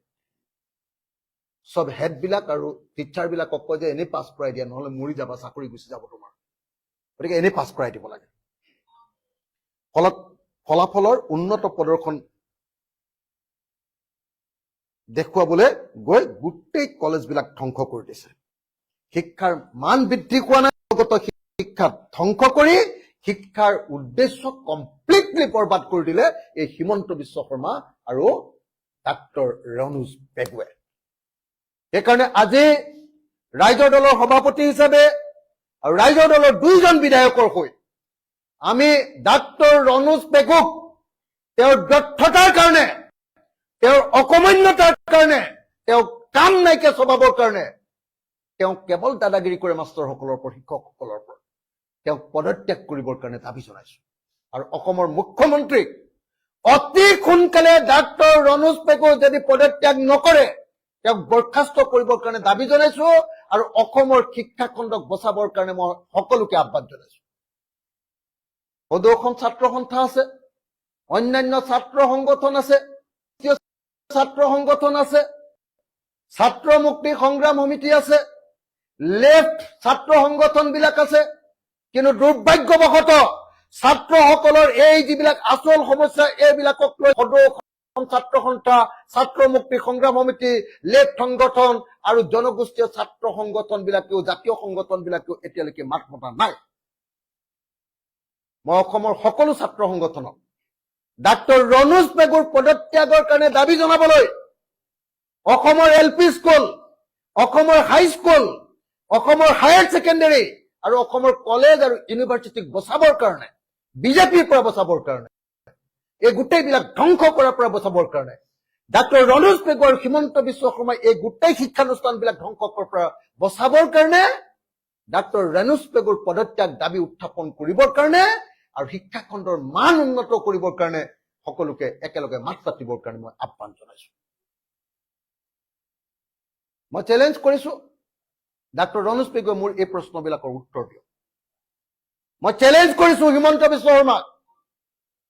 সব হেড বিলাক আৰু টিচাৰ বিলাকক কয় যে এনেই পাছ কৰাই দিয়া, নহলে মৰি যাবা, চাকৰি গুচি যাব তোমাৰ, গতিকে এনেই পাছ কৰাই দিব লাগে। ফলত ফলাফলৰ উন্নত প্ৰদৰ্শন দেখুৱাবলৈ গৈ গোটেই কলেজ বিলাক ধ্বংস কৰি দিছে। শিক্ষাৰ মান বৃদ্ধি হোৱা নাই, লগতে শিক্ষা ধ্বংস কৰি শিক্ষাৰ উদ্দেশ্য কমপ্লিটলি বৰবাদ কৰি দিলে এই হিমন্ত বিশ্ব শৰ্মা আৰু ডাক্তৰ ৰনোজ পেগুৱে। সেইকাৰণে আজি ৰাইজৰ দলৰ সভাপতি হিচাপে আৰু ৰাইজৰ দলৰ 2জন বিধায়কৰ হৈ আমি ডাক্তৰ ৰনোজ পেগুক তেওঁৰ ব্যৰ্থতাৰ কাৰণে, তেওঁৰ অকমন্যতাৰ কাৰণে, তেওঁ কাম নাইকিয়া স্বভাৱৰ কাৰণে, তেওঁ কেৱল দাদাগিৰি কৰে মাষ্টৰসকলৰ ওপৰত, শিক্ষকসকলৰ ওপৰত, তেওঁক পদত্যাগ কৰিবৰ কাৰণে দাবী জনাইছো। আৰু অসমৰ মুখ্যমন্ত্ৰীক অতি সোনকালে ডাক্তৰ ৰনোজ পেগু যদি পদত্যাগ নকৰে তেওঁক বৰখাস্ত কৰিবৰ কাৰণে দাবী জনাইছো। আৰু অসমৰ শিক্ষাখণ্ডক বচাবৰ কাৰণে মই সকলোকে আহ্বান জনাইছো। সদৌখন ছাত্ৰ সন্থা আছে, অন্যান্য ছাত্ৰ সংগঠন আছে, ছাত্ৰ সংগঠন আছে, ছাত্ৰ মুক্তি সংগ্ৰাম সমিতি আছে, লেফ্ট ছাত্ৰ সংগঠন বিলাক আছে। কিন্তু দুৰ্ভাগ্যবশতঃ ছাত্ৰসকলৰ এই যিবিলাক আচল সমস্যা এইবিলাকক লৈ সদৌখন ছাত্ৰ সন্থা, ছাত্ৰ মুক্তি সংগ্ৰাম সমিতি, লেফ্ট সংগঠন আৰু জনগোষ্ঠীয় ছাত্ৰ সংগঠন বিলাকেও, জাতীয় সংগঠন বিলাকেও এতিয়ালৈকে মাত মতা নাই। মই অসমৰ সকলো ছাত্ৰ সংগঠনক ডাক্তৰ ৰনোজ পেগুৰ পদত্যাগৰ কাৰণে দাবী জনাবলৈ অসমৰ LP স্কুল, অসমৰ হাইস্কুল, অসমৰ হায়াৰ ছেকেণ্ডাৰী আৰু অসমৰ কলেজ আৰু ইউনিভাৰ্চিটিক বচাবৰ কাৰণে, বিজেপিৰ পৰা বচাবৰ কাৰণে, এই গোটেইবিলাক ধ্বংস কৰাৰ পৰা বচাবৰ কাৰণে, ডাক্তৰ ৰনোজ পেগু আৰু হিমন্ত বিশ্ব শৰ্মাই এই গোটেই শিক্ষানুষ্ঠানবিলাক ধ্বংস কৰাৰ পৰা বচাবৰ কাৰণে, ডাক্তৰ ৰনোজ পেগুৰ পদত্যাগ দাবী উত্থাপন কৰিবৰ কাৰণে আৰু শিক্ষাখণ্ডৰ মান উন্নত কৰিবৰ কাৰণে সকলোকে একেলগে মাত মাতিবৰ কাৰণে মই আহ্বান জনাইছো। মই চেলেঞ্জ কৰিছো ডাক্তৰ ৰনোজ পেগুৱে মোৰ এই প্ৰশ্নবিলাকৰ উত্তৰ দিয়ক। মই চেলেঞ্জ কৰিছো হিমন্ত বিশ্ব শৰ্মাক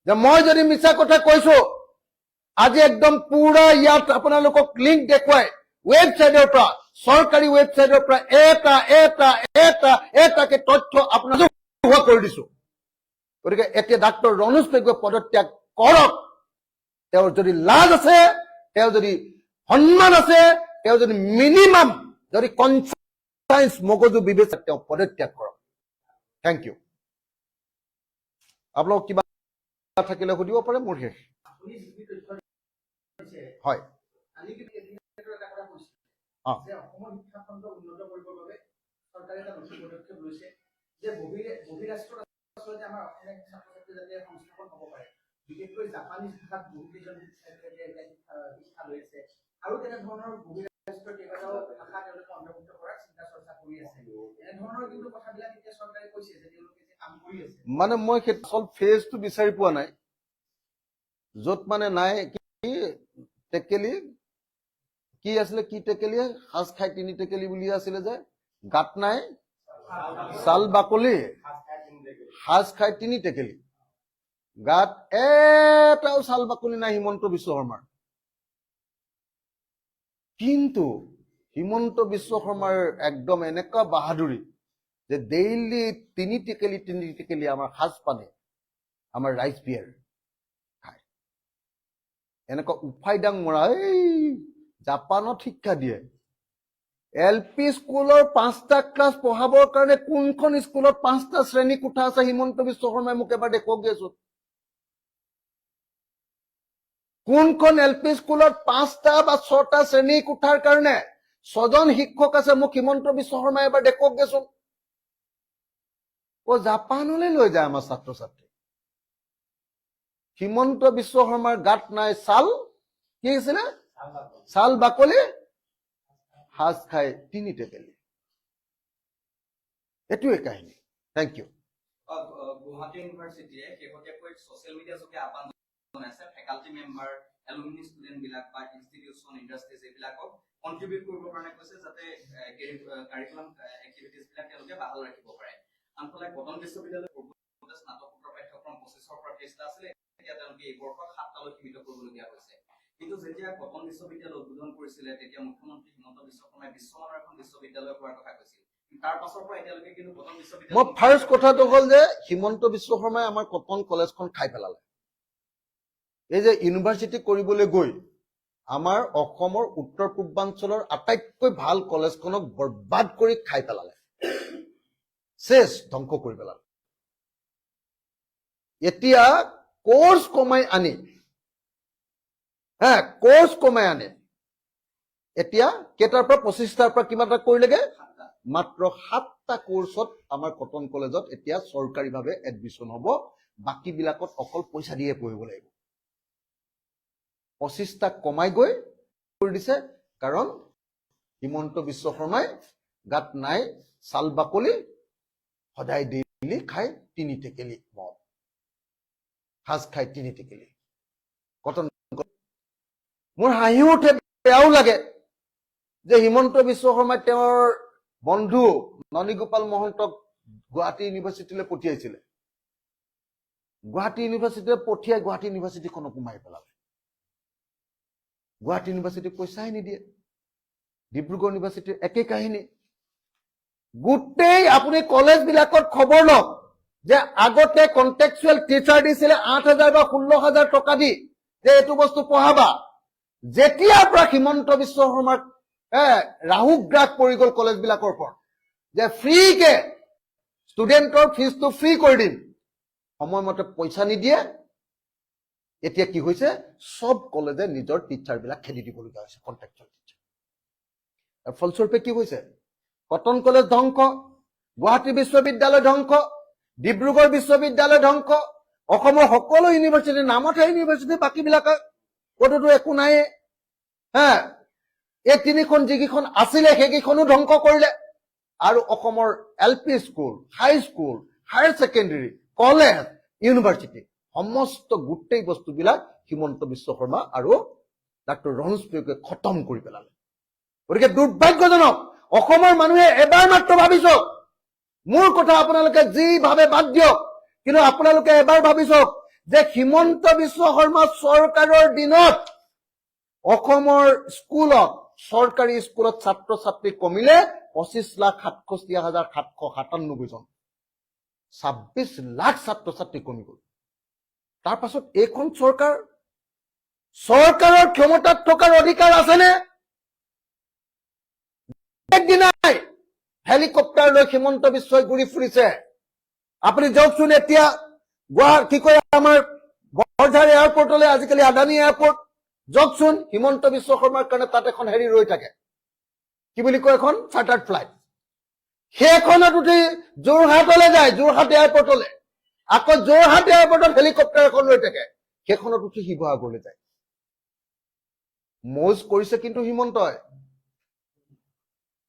যে মই যদি মিছা কথা কৈছো আজি একদম পুৰা ইয়াত আপোনালোকক লিংক দেখুৱাই ৱেবছাইটৰ পৰা চৰকাৰী ৱেবছাইটৰ পৰা এটাকে তথ্য আপোনালোকক কৰি দিছো। গতিকে এতিয়া ডাক্তৰ ৰণোজ পেগুৱে পদত্যাগ কৰক। তেওঁৰ যদি লাজ আছে, তেওঁ যদি সন্মান আছে, তেওঁ যদি মিনিমাম যদি কনচাইন্স মগজু বিবেচনা, তেওঁ পদত্যাগ কৰক। Thank you. আপোনালোক কিবা থাকিলে সুধিব পাৰে, মোৰ শেষ। হয়, বিশেষকৈ জাপানীজ ভাষাত বহুকেইজন শিক্ষা লৈ আছে আৰু তেনেধৰণৰ বহিৰাষ্ট্ৰৰ কেইবাটাও ভাষা তেওঁলোকে অন্তৰ্ভুক্ত কৰাৰ চিন্তা চৰ্চা কৰি আছে। এনেধৰণৰ কিন্তু কথাবিলাক এতিয়া চৰকাৰে কৈছে যে তেওঁলোকে যে কাম কৰি আছে। মানে মই সেইটো ফেজটো বিচাৰি পোৱা নাই, য'ত মানে নাই কি টেকেলি কি আছিলে, কি টেকেলি সাজ খাই তিনি টেকেলি বুলি আছিলে যে, গাত নাই ছাল বাকলি সাজ খাই তিনি টেকেলি, গাত এটাও ছাল বাকলি নাই হিমন্ত বিশ্ব শৰ্মাৰ। কিন্তু হিমন্ত বিশ্ব শৰ্মাৰ একদম এনেকুৱা বাহাদুৰি যে ডেইলি তিনি টেকেলি আমাৰ সাজ পানে আমাৰ ৰাইচ বিয়েৰ খায়। এনেকুৱা উফাইডাং মৰা এই জাপানত শিক্ষা দিয়ে। LP স্কুলৰ 5টা ক্লাছ পঢ়াবৰ কাৰণে কোনখন স্কুলত 5টা শ্ৰেণী কোঠা আছে হিমন্ত বিশ্ব শৰ্মাই মোক এবাৰ দেখুৱাওক দিয়াচোন। কোনখন LP স্কুলত 5টা বা 6টা শ্ৰেণী কোঠাৰ কাৰণে 6জন শিক্ষক আছে, মোক হিমন্ত বিশ্ব শৰ্মাই এবাৰ দেখুৱাওক দিয়াচোন। জাপানলৈ লৈ যায় আমাৰ ছাত্ৰ ছাত্ৰী। হিমন্ত বিশ্ব শৰ্মাৰ গাত নাই ছাল, কি আছিলে, ছাল বাকলি সাজ খাই তিনি টেকেলি। এইটোৱে কাহিনী। Thank U. গুৱাহাটী ইউনিভাৰ্চিটিয়ে শেহতীয়াকৈ ছচিয়েল মিডিয়া যোগে আহ্বান জনাইছে ফেকাল্টি মেম্বাৰ, এলুমিনি ষ্টুডেণ্ট বিলাক বা ইনষ্টিটিউচন, ইণ্ডাষ্ট্ৰিজ এইবিলাকক কণ্ট্ৰিবিউট কৰিবৰ কাৰণে কৈছে, যাতে কাৰিকুলাম এক্টিভিটিজ বিলাক তেওঁলোকে বাহাল ৰাখিব পাৰে। আনফালে কটন বিশ্ববিদ্যালয়ৰ পূৰ্বতে স্নাতকোত্তৰ পাঠ্যক্ৰম 25ৰ পৰা 30টা আছিলে, এতিয়া তেওঁলোকে এই বৰ্ষ 7টালৈ সীমিত কৰিবলগীয়া হৈছে। কিন্তু যেতিয়া কটন বিশ্ববিদ্যালয় উদ্বোধন কৰিছিলে, তেতিয়া মুখ্যমন্ত্ৰী হিমন্ত বিশ্ব শৰ্মাই বিশ্বমানৰ এখন বিশ্ববিদ্যালয় কৰাৰ কথা কৈছিল। তাৰ পাছৰ পৰা এতিয়ালৈকে কিন্তু কটন বিশ্ববিদ্যালয়, মই ফাৰ্ষ্ট কথাটো হ'ল যে হিমন্ত বিশ্ব শৰ্মাই আমাৰ কটন কলেজখন খাই পেলালে। এই যে ইউনিভাৰ্চিটি কৰিবলৈ গৈ আমাৰ অসমৰ উত্তৰ পূৰ্বাঞ্চলৰ আটাইতকৈ ভাল কলেজখনক বৰবাদ কৰি খাই পেলালে, শেষ ধ্বংস কৰি পেলালে। এতিয়া কোৰ্চ কমাই আনি এতিয়া কেইটাৰ পৰা 25টাৰ পৰা কিমান এটা কৰিলেগে, মাত্ৰ 7টা কোৰ্চত আমাৰ কটন কলেজত এতিয়া চৰকাৰীভাৱে এডমিশ্যন হ'ব। বাকী বিলাকত অকল পইচা দিয়ে পঢ়িব লাগিব। 25টা কমাই গৈ কৰি দিছে, কাৰণ হিমন্ত বিশ্ব শৰ্মাই গাত নাই ছাল বাকলি, সদায় ডেইলি খাই তিনি টেকেলি মদ, সাজ খাই তিনি টেকেলি। কটন মোৰ হাঁহিও উঠে, বেয়াও লাগে যে হিমন্ত বিশ্ব শৰ্মাই তেওঁৰ বন্ধু ননীগোপাল মহন্তক গুৱাহাটী ইউনিভাৰ্চিটিলৈ পঠিয়াইছিলে। গুৱাহাটী ইউনিভাৰ্চিটিলৈ পঠিয়াই গুৱাহাটী ইউনিভাৰ্চিটিখনকো মাৰি পেলালে। গুৱাহাটী ইউনিভাৰ্চিটিক পইচাই নিদিয়ে। ডিব্ৰুগড় ইউনিভাৰ্চিটিৰ একে কাহিনী। গোটেই আপুনি কলেজ বিলাকত খবৰ লওক যে আগতে কন্টেকচুৱেল টিচাৰ দিছিলে 8,000 বা 16,000 টকা দি যে এইটো বস্তু পঢ়াবা। যেতিয়াৰ পৰা হিমন্ত বিশ্ব শৰ্মাৰ ৰাহুগ্ৰাস পৰি গ'ল কলেজ বিলাকৰ ওপৰত যে ফ্ৰীকে ষ্টুডেণ্টৰ ফিজটো ফ্ৰী কৰি দিম, সময়মতে পইচা নিদিয়ে। এতিয়া কি হৈছে, সব কলেজে নিজৰ টিচাৰ বিলাক খেদি দিবলগীয়া হৈছে, কন্ট্ৰেকচুৱেল টিচাৰ। ফলস্বৰূপে কি হৈছে, কটন কলেজ ধ্বংস, গুৱাহাটী বিশ্ববিদ্যালয় ধ্বংস, ডিব্ৰুগড় বিশ্ববিদ্যালয় ধ্বংস, অসমৰ সকলো ইউনিভাৰ্চিটি, নামতহে ইউনিভাৰ্চিটি, বাকী বিলাক ক'তোতো একো নাই। এই 3খন যিকেইখন আছিলে সেইকেইখনো ধ্বংস কৰিলে। আৰু অসমৰ LP school, high school, higher secondary, college, university সমস্ত গোটেই বস্তুবিলাক হিমন্ত বিশ্ব শৰ্মা আৰু ডাক্তৰ ৰণোজ পেগুৱে খতম কৰি পেলালে। গতিকে দুৰ্ভাগ্যজনক, অসমৰ মানুহে এবাৰ মাত্ৰ ভাবি চাওক। মোৰ কথা আপোনালোকে যি ভাবে বাদ দিয়ক, কিন্তু আপোনালোকে এবাৰ ভাবি চাওক যে হিমন্ত বিশ্ব শৰ্মা চৰকাৰৰ দিনত অসমৰ স্কুলত চৰকাৰী স্কুলত ছাত্ৰ ছাত্ৰী কমিলে 25,67,797 জন 26 লাখ ছাত্ৰ ছাত্ৰী কমি গল তাৰ পাছত এইখন চৰকাৰৰ ক্ষমতাত থকাৰ অধিকাৰ আছেনে একদিনাই হেলিকপ্টাৰ লৈ হিমন্ত বিশ্বই ঘূৰি ফুৰিছে আপুনি যাওকচোন এতিয়া কি কয় আমাৰ বৰঝাৰ এয়াৰপৰ্টলৈ আজিকালি আদানী এয়াৰপৰ্ট যাওকচোন হিমন্ত বিশ্ব শৰ্মাৰ কাৰণে তাত এখন হেৰি ৰৈ থাকে কি বুলি কয় এখন চাৰ্টাৰ্ড ফ্লাইট সেইখনত উঠি যোৰহাটলৈ যায় যোৰহাট এয়াৰপৰ্টলৈ আকৌ যোৰহাট এয়াৰপৰ্টত হেলিকপ্টাৰ এখন ৰৈ থাকে সেইখনত উঠি শিৱসাগৰলৈ যায় মৌজ কৰিছে কিন্তু হিমন্তই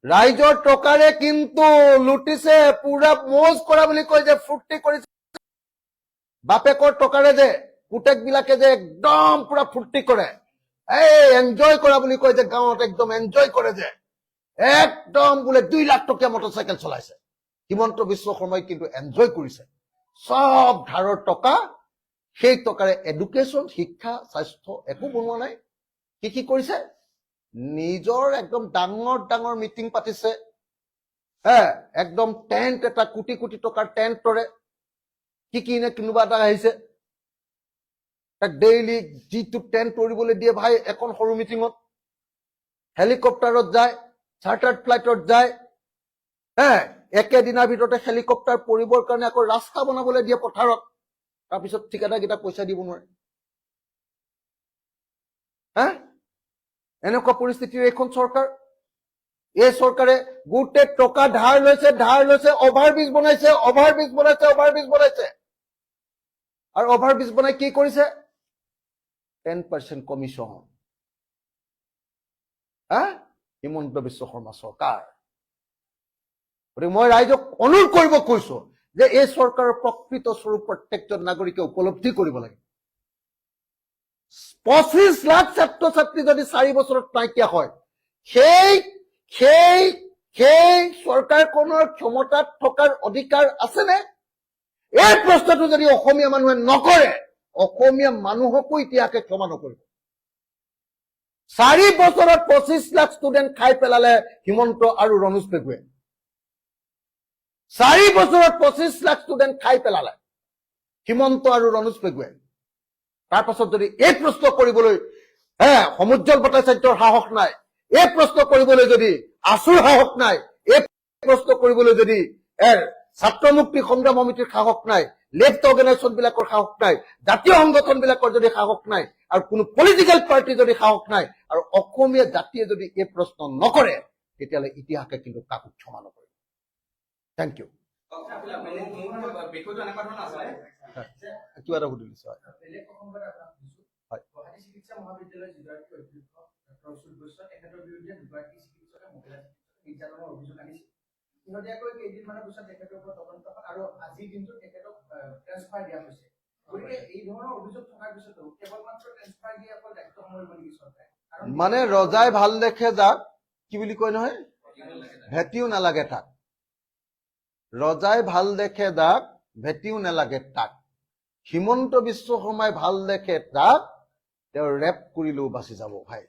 ৰাইজৰ টকাৰে কিন্তু লুটিছে পুৰা মৌজ কৰা বুলি কয় যে ফূৰ্তি কৰিছে বাপেকৰ টকাৰে যে পুতেক বিলাকে যে একদম পুৰা ফূৰ্তি কৰে এনজয় কৰা বুলি কয় যে গাঁৱত একদম এনজয় কৰে যে একদম বোলে 2 লাখ টকীয়া মটৰচাইকেল চলাইছে হিমন্ত বিশ্ব শৰ্মাই কিন্তু এনজয় কৰিছে সব ধাৰৰ টকা সেই টকাৰে এডুকেশ্যন শিক্ষা স্বাস্থ্য একো বনোৱা নাই কি কৰিছে নিজৰ একদম ডাঙৰ মিটিং পাতিছে একদম টেণ্ট এটা কোটি কোটি টকাৰ টেণ্টৰে কি নে কোনোবা এটা আহিছে তাক ডেইলি যিটো টেণ্ট তৰিবলৈ দিয়ে ভাই এখন সৰু মিটিঙত হেলিকপ্টাৰত যায় চাৰ্টাৰ্ড ফ্লাইটত যায় একেদিনৰ ভিতৰতে হেলিকপ্টাৰ পৰিবৰ কাৰণে আকৌ ৰাস্তা বনাবলৈ দিয়ে পথাৰত তাৰপিছত ঠিকাদাৰকেইটাক পইচা দিব নোৱাৰে এনেকুৱা পৰিস্থিতিৰ এইখন চৰকাৰ এই চৰকাৰে গোটেই টকা ধাৰ লৈছে অভাৰব্ৰিজ বনাইছে আৰু অভাৰব্ৰিজ বনাই কি কৰিছে 10% কমিশ্যন হিমন্ত বিশ্ব শৰ্মা চৰকাৰ গতিকে মই ৰাইজক অনুৰোধ কৰিব কৈছো যে এই চৰকাৰৰ প্ৰকৃত স্বৰূপ প্ৰত্যেকজন নাগৰিকে উপলব্ধি কৰিব লাগে 25 লাখ ছাত্ৰ ছাত্ৰী যদি 4 বছৰত নাইকিয়া হয় সেই চৰকাৰখনৰ ক্ষমতাত থকাৰ অধিকাৰ আছেনে এই প্ৰশ্নটো যদি অসমীয়া মানুহে নকৰে অসমীয়া মানুহকো ইতিহাসে ক্ষমা নকৰিব 4 বছৰত 25 লাখ ষ্টুডেণ্ট খাই পেলালে হিমন্ত আৰু ৰনোজ পেগুৱে 4 বছৰত 25 লাখ ষ্টুডেণ্ট খাই পেলালে হিমন্ত আৰু ৰনোজ পেগুৱে তাৰ পাছত যদি এই প্ৰশ্ন কৰিবলৈ সমুজ্জ্বল ভট্টাচাৰ্যৰ সাহস নাই এই প্ৰশ্ন কৰিবলৈ যদি আছুৰ সাহস নাই এই প্ৰশ্ন কৰিবলৈ যদি ছাত্ৰ মুক্তি সংগ্ৰাম সমিতিৰ সাহস নাই লেফট অৰ্গেনাইজেশ্যন বিলাকৰ সাহস নাই জাতীয় সংগঠন বিলাকৰ যদি সাহস নাই আৰু কোনো পলিটিকেল পাৰ্টি যদি সাহস নাই আৰু অসমীয়া জাতিয়ে যদি এই প্ৰশ্ন নকৰে তেতিয়াহ'লে ইতিহাসে কিন্তু কাকো ক্ষমা নকৰে থেংক ইউ বিষয়টো এনেকুৱা ধৰণৰ আছিলে কিবা এটা সুধি দিছো বেলেগ প্ৰসংগত আপোনাক সুধিছো হয়। গুৱাহাটী চিকিৎসা মহাবিদ্যালয়ৰ যিগৰাকী অধ্যক্ষ ডক্টৰ অচ্যুত বৈশ্য তেখেতৰ বিৰুদ্ধে দুগৰাকী চিকিৎসকে মহিলা নিৰ্যাতনৰ অভিযোগ আনিছিল শেহতীয়াকৈ কেইদিনমানৰ পিছত তেখেতৰ ওপৰত তদন্ত আৰু আজিৰ দিনটোত তেখেতক ট্ৰেন্সফাৰ দিয়া হৈছে গতিকে এই ধৰণৰ অভিযোগ থকাৰ পিছতো কেৱল মাত্ৰ ট্ৰেন্সফাৰ দিয়ে অকল দায়িত্ব সামৰিব নেকি চৰকাৰে মানে ৰজাই ভাল দেখে যাক কি বুলি কয় নহয় ভেটিও নালাগে তাক ৰজাই ভাল দেখে যাক ভেটিও নালাগে তাক হিমন্ত বিশ্ব শৰ্মাই ভাল দেখে তাক তেওঁ ৰেপ কৰিলেও বাচি যাব ভাই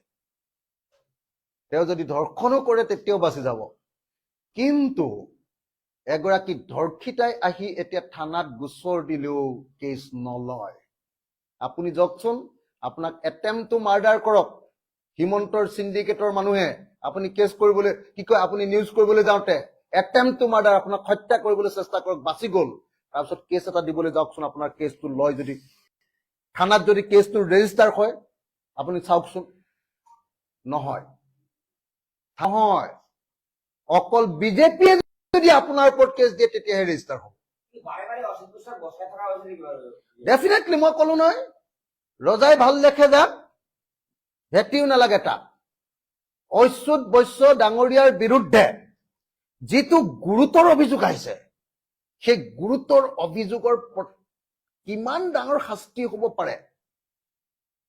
তেওঁ যদি ধৰ্ষণো কৰে তেতিয়াও বাচি যাব কিন্তু এগৰাকী ধৰ্ষিতাই আহি এতিয়া থানাত গোচৰ দিলেও কেছ নলয় আপুনি যাওকচোন আপোনাক এটেম্প টু মাৰ্ডাৰ কৰক হিমন্তৰ সিন্ডিকেটৰ মানুহে আপুনি কেছ কৰিবলৈ কি কয় আপুনি নিউজ কৰিবলৈ যাওঁতে এটেম্প টু মাৰ্ডাৰ আপোনাক হত্যা কৰিবলৈ চেষ্টা কৰক বাচি গ'ল তাৰপিছত কেছ এটা দিবলৈ যাওকচোন আপোনাৰ কেছটো লয় যদি থানাত যদি কেছটো ৰেজিষ্টাৰ হয় আপুনি চাওকচোন নহয় অকল বিজেপিয়ে যদি আপোনাৰ ওপৰত কেছ দিয়ে তেতিয়াহে ৰেজিষ্টাৰ হ'ব ডেফিনেটলি মই কলো নহয় ৰজাই ভাল দেখে যাক ভেটিও নালাগে তাক অচ্যুত বৈশ্য ডাঙৰীয়াৰ বিৰুদ্ধে যিটো গুৰুতৰ অভিযোগ আহিছে সেই গুৰুতৰ অভিযোগৰ কিমান ডাঙৰ শাস্তি হ'ব পাৰে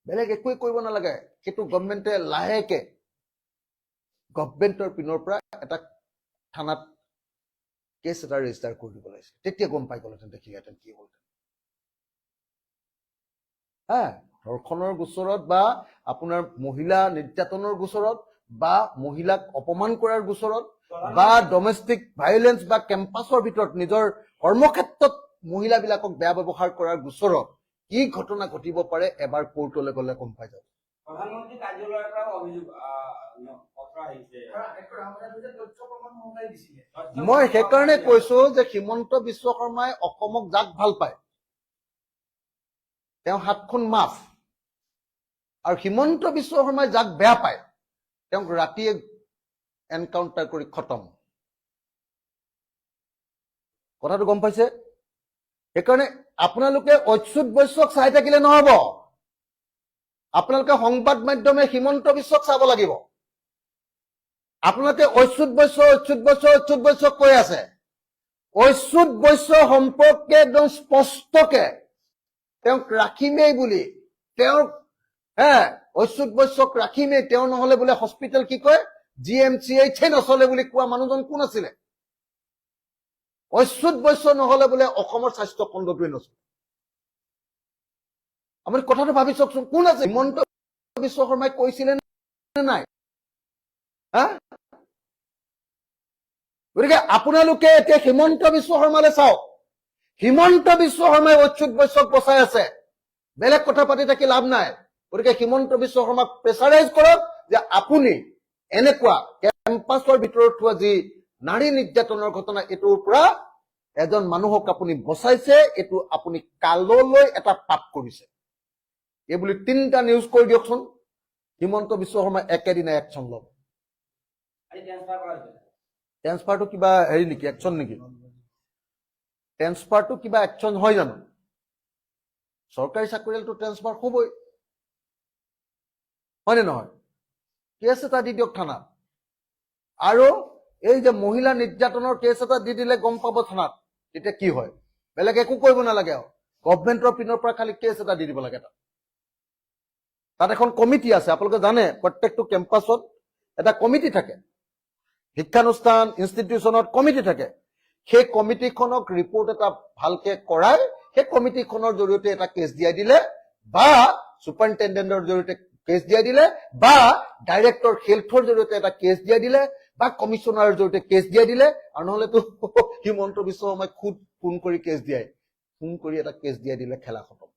বেলেগ একোৱে কৰিব নালাগে সেইটো গভৰ্ণমেণ্টে লাহেকে গভৰ্ণমেণ্টৰ পিনৰ পৰা এটা থানাত কেছ এটা ৰেজিষ্টাৰ কৰি দিব লাগিছে তেতিয়া গম পাই গ'লহেঁতেন দেখিলেহেঁতেন কি হ'ল ধৰ্ষণৰ গোচৰত বা আপোনাৰ মহিলা নিৰ্যাতনৰ গোচৰত বা মহিলাক অপমান কৰাৰ গোচৰত বা ডমেষ্টিক ভায়োলেন্স বা কেম্পাছৰ ভিতৰত নিজৰ কৰ্মক্ষেত্ৰত মহিলাবিলাকক বেয়া ব্যৱহাৰ কৰাৰ গোচৰত কি ঘটনা ঘটিব পাৰে এবাৰ কোৰ্টলৈ গ'লে গম পাই যাব। প্ৰধানমন্ত্ৰী কাৰ্যালয়ৰ পৰা অভিযোগ পত্ৰ আহিছে। আৰু আটাইতকৈ ডাঙৰ কথা হৈছে তথ্য প্ৰমাণ সহকাৰে দিছিলে। মই সেইকাৰণে কৈছো যে হিমন্ত বিশ্ব শৰ্মাই অসমক যাক ভাল পায় তেওঁ হাতখন মাফ, আৰু হিমন্ত বিশ্ব শৰ্মাই যাক বেয়া পায় তেওঁক ৰাতিয়ে এনকাউণ্টাৰ কৰি খতম। কথাটো গম পাইছে? সেইকাৰণে আপোনালোকে অচ্যুত বৈশ্যক চাই থাকিলে নহব, আপোনালোকে সংবাদ মাধ্যমে হিমন্ত বিশ্বক চাব লাগিব। আপোনালোকে অচ্যুত বৈশ্য কৈ আছে, অচ্যুত বৈশ্য সম্পৰ্কে একদম স্পষ্টকে তেওঁক ৰাখিমেই বুলি, তেওঁক অচ্যুত বৈশ্যক ৰাখিমেই, তেওঁ নহলে বোলে হস্পিটেল কি কয় GMCH নচলে বুলি কোৱা মানুহজন কোন আছিলে? অচ্যুত বৈশ্য নহলে বোলে অসমৰ স্বাস্থ্য খণ্ডটোৱে নচলে। আপুনি কথাটো ভাবি চাওকচোন, কোন আছে? হিমন্ত বিশ্ব শৰ্মাই কৈছিলে নে নাই? গতিকে আপোনালোকে এতিয়া হিমন্ত বিশ্ব শৰ্মালৈ চাওক। হিমন্ত বিশ্ব শৰ্মাই অচ্যুত বৈশ্যক বচাই আছে, বেলেগ কথা পাতি থাকি লাভ নাই। গতিকে হিমন্ত বিশ্ব শৰ্মাক প্ৰেছাৰাইজ কৰক যে আপুনি এনেকুৱা কেম্পাছৰ ভিতৰত হোৱা যি নাৰী নিৰ্যাতনৰ ঘটনা, এইটোৰ পৰা এজন মানুহক আপুনি বচাইছে, এইটো আপুনি কাললৈ এটা পাপ কৰিছে। এই বুলি 3টা নিউজ কৰি দিয়কচোন, হিমন্ত বিশ্ব শৰ্মাই একেদিনাই একশ্যন ল'ব। ট্ৰেন্সফাৰটো কিবা হেৰি নেকি, একশ্যন নেকি? ট্ৰেন্সফাৰটো কিবা একশ্যন হয় জানো? চৰকাৰী চাকৰিয়ালটো ট্ৰেন্সফাৰ হ'বই, হয়নে নহয়? কেছ এটা দি দিয়ক থানাত, আৰু এই যে মহিলা নিৰ্যাতনৰ কেছ এটা দি দিলে গম পাব থানাত, তেতিয়া কি হয়। বেলেগ একো কৰিব নালাগে, আৰু গভৰ্ণমেণ্টৰ পিনৰ পৰা খালি কেছ এটা দি দিব লাগে। তাত এখন কমিটি আছে, আপোনালোকে জানে প্ৰত্যেকটো কেম্পাছত এটা কমিটি থাকে, শিক্ষানুষ্ঠান ইনষ্টিটিউচনত কমিটি থাকে। সেই কমিটিখনক ৰিপৰ্ট এটা ভালকে কৰাই সেই কমিটিখনৰ জৰিয়তে এটা কেছ দিয়াই দিলে, বা ছুপাৰিনটেণ্ডেণ্টৰ জৰিয়তে কেছ দিয়াই দিলে, বা ডাইৰেক্টৰ হেল্থৰ জৰিয়তে এটা কেছ দিয়াই দিলে, বা কমিশনাৰৰ জৰিয়তে কেছ দিয়াই দিলে, আৰু নহলেতো হিমন্ত বিশ্ব শৰ্মাই খুদ ফোন কৰি কেছ দিয়াই, ফোন কৰি এটা কেছ দিয়াই দিলে, খেলা খতম।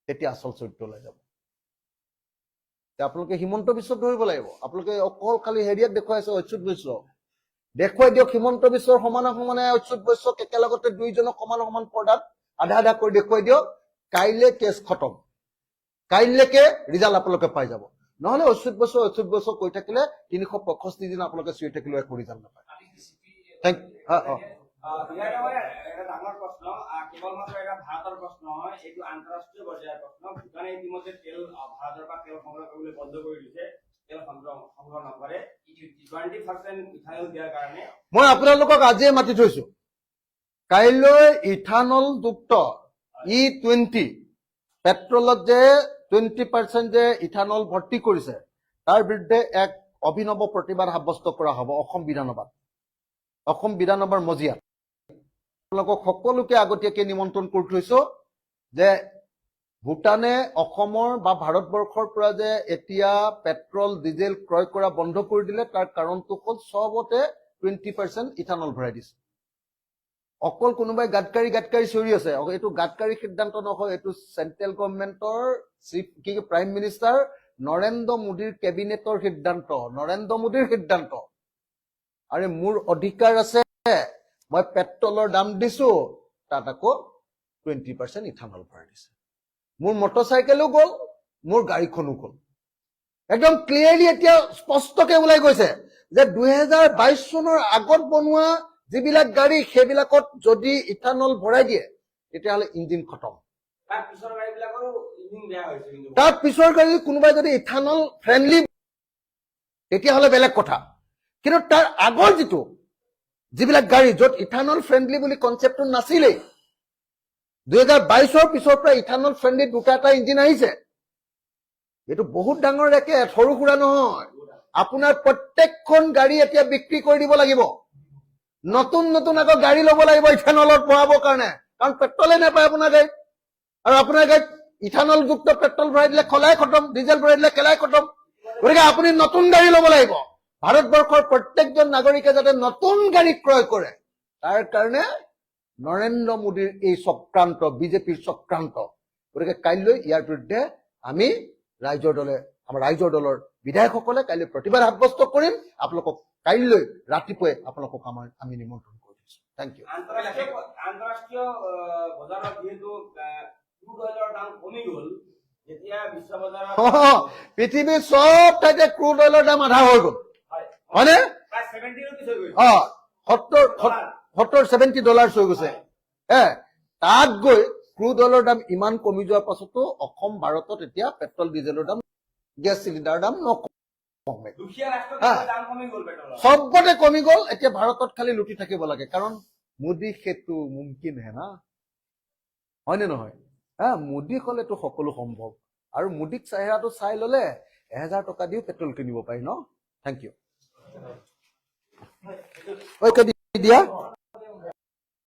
তেতিয়া আচল চৰিত্ৰ ওলাই যাব। আপোনালোকে হিমন্ত বিশ্বক ধৰিব লাগিব। আপোনালোকে অকল খালি হেৰিয়াক দেখুৱাইছে অচ্যুত বৈশ্য, দেখুৱাই দিয়ক হিমন্ত বিশ্বৰ সমানে সমানে অচ্যুত বৈশ্যক একেলগতে দুইজনক সমান সমান পৰ্দাত আধা আধা কৰি দেখুৱাই দিয়ক, কাইলে কেছ খতম, কাইলৈকে ৰিজাল্ট আপোনালোকে পাই যাব। নহলে অচ্যুত বৈশ্য কৈ থাকিলে 365 দিন আপোনালোকে চিঞৰি থাকিলেও একো ৰিজাল্ট নাপায়। এটা ডাঙৰ প্ৰশ্ন, কেৱল মাত্ৰ এটা ভাৰতৰ প্ৰশ্ন নহয়, এইটো আন্তঃৰাষ্ট্ৰীয় পৰ্যায়ৰ প্ৰশ্ন। ভূটানে ইতিমধ্যে তেল ভাৰতৰ পৰা তেল সংগ্ৰহ কৰিবলৈ বন্ধ কৰি দিছে, তেল সংগ্ৰহ নকৰে 20% ইথানল দিয়াৰ কাৰণে। মই আপোনালোকক আজিয়ে মাতি থৈছো, কাইলৈ ইথানল যুক্ত E20 পেট্ৰলত যে 20% যে ইথানল ভৰ্তি কৰিছে, তাৰ বিৰুদ্ধে এক অভিনৱ প্ৰতিবাদ সাব্যস্ত কৰা হ'ব অসম বিধানসভাৰ মজিয়াত। আপোনালোকক সকলোকে আগতীয়াকে নিমন্ত্ৰণ কৰি থৈছো যে ভূটানে অসমৰ বা ভাৰতবৰ্ষৰ পৰা যে এতিয়া পেট্ৰল ডিজেল ক্ৰয় কৰা বন্ধ কৰি দিলে, তাৰ কাৰণটো হ'ল চবতে 20% ইথানল ভৰাই দিছে। অকল কোনোবাই গাডকাৰী চিঞৰি আছে, এইটো গাডকাৰী সিদ্ধান্ত নহয়, এইটো চেন্ট্ৰেল গভৰ্ণমেণ্টৰ প্ৰাইম মিনিষ্টাৰ নৰেন্দ্ৰ মোদীৰ কেবিনেটৰ সিদ্ধান্ত, নৰেন্দ্ৰ মোদীৰ সিদ্ধান্ত। আৰু মোৰ অধিকাৰ আছে, মই পেট্ৰলৰ দাম দিছো, তাত আকৌ 20% ইথানল ভৰাই দিছে। মোৰ মটৰচাইকেলো গ'ল, মোৰ গাড়ীখনো গ'ল। একদম ক্লিয়াৰলি এতিয়া স্পষ্টকে ওলাই গৈছে যে 2022 চনৰ আগত বনোৱা যিবিলাক গাড়ী, সেইবিলাকত যদি ইথানল ভৰাই দিয়ে তেতিয়াহ'লে ইঞ্জিন খতম। তাৰ পিছৰ গাড়ীবিলাকৰো ইঞ্জিন বেয়া হৈছে। তাৰ পিছৰ গাড়ী কোনোবাই যদি ইথানল ফ্ৰেণ্ডলি তেতিয়াহ'লে বেলেগ কথা, কিন্তু তাৰ আগৰ যিবিলাক গাড়ী য'ত ইথানল ফ্ৰেণ্ডলি বুলি কনচেপ্টটো নাছিলেই, 2022 পিছৰ পৰা ইথানল ফ্ৰেণ্ডলি দুটা ইঞ্জিন আহিছে। এইটো বহুত ডাঙৰ ৰেকেট, সৰু সুৰা নহয়। আপোনাৰ প্ৰত্যেকখন গাড়ী এতিয়া বিক্ৰী কৰি দিব লাগিব, নতুন আকৌ গাড়ী ল'ব লাগিব ইথানলত ভৰাবৰ কাৰণে, কাৰণ পেট্ৰলে নাপায় আপোনাৰ গাড়ীত। আৰু আপোনাৰ গাড়ীত ইথানলযুক্ত পেট্ৰল ভৰাই দিলে খলাই খতম, ডিজেল ভৰাই দিলে খেলাই খতম। গতিকে আপুনি নতুন গাড়ী ল'ব লাগিব। ভাৰতবৰ্ষৰ প্ৰত্যেকজন নাগৰিকে যাতে নতুন গাড়ী ক্ৰয় কৰে, তাৰ কাৰণে নৰেন্দ্ৰ মোদীৰ এই চক্ৰান্ত, বিজেপিৰ চক্ৰান্ত। গতিকে কাইলৈ ইয়াৰ বিৰুদ্ধে আমি আমাৰ ৰাইজৰ দলৰ বিধায়কসকলে কাইলৈ প্ৰতিবাদ সাব্যস্ত কৰিম। আপোনালোকক কাইলৈ ৰাতিপুৱাই আপোনালোকক আমি নিমন্ত্ৰণ কৰি দিছো। Thank you. আন্তঃৰাষ্ট্ৰীয় বজাৰত যিহেতু ক্ৰুড অইলৰ দাম কমি গ'ল, যেতিয়া বিশ্ব বজাৰত পৃথিৱীৰ চব ঠাইতে ক্ৰুড অইলৰ দাম আধা হৈ গ'ল, হয়নে? প্ৰায় 70 rupees হৈ গৈছে। $70 হৈ গৈছে। তাত গৈ ক্ৰুড অইলৰ দাম ইমান কমি যোৱাৰ পাছতো অসম ভাৰতত এতিয়া পেট্ৰল ডিজেলৰ দাম, গেছ চিলিণ্ডাৰৰ দাম নকমে। দুখীয়া ৰাষ্ট্ৰত দাম কমি গ'ল পেট্ৰলৰ। চবতে কমি গ'ল। এতিয়া ভাৰতত খালি লুটি থাকিব লাগে, কাৰণ মোদী সেইটো মুমকিন হে না, হয়নে নহয়? মোদী হলেতো সকলো সম্ভৱ। আৰু মোদীক চেহেৰাটো চাই ললে 1000 টকা দিও পেট্ৰল কিনিব পাৰি ন। Thank U. দিয়া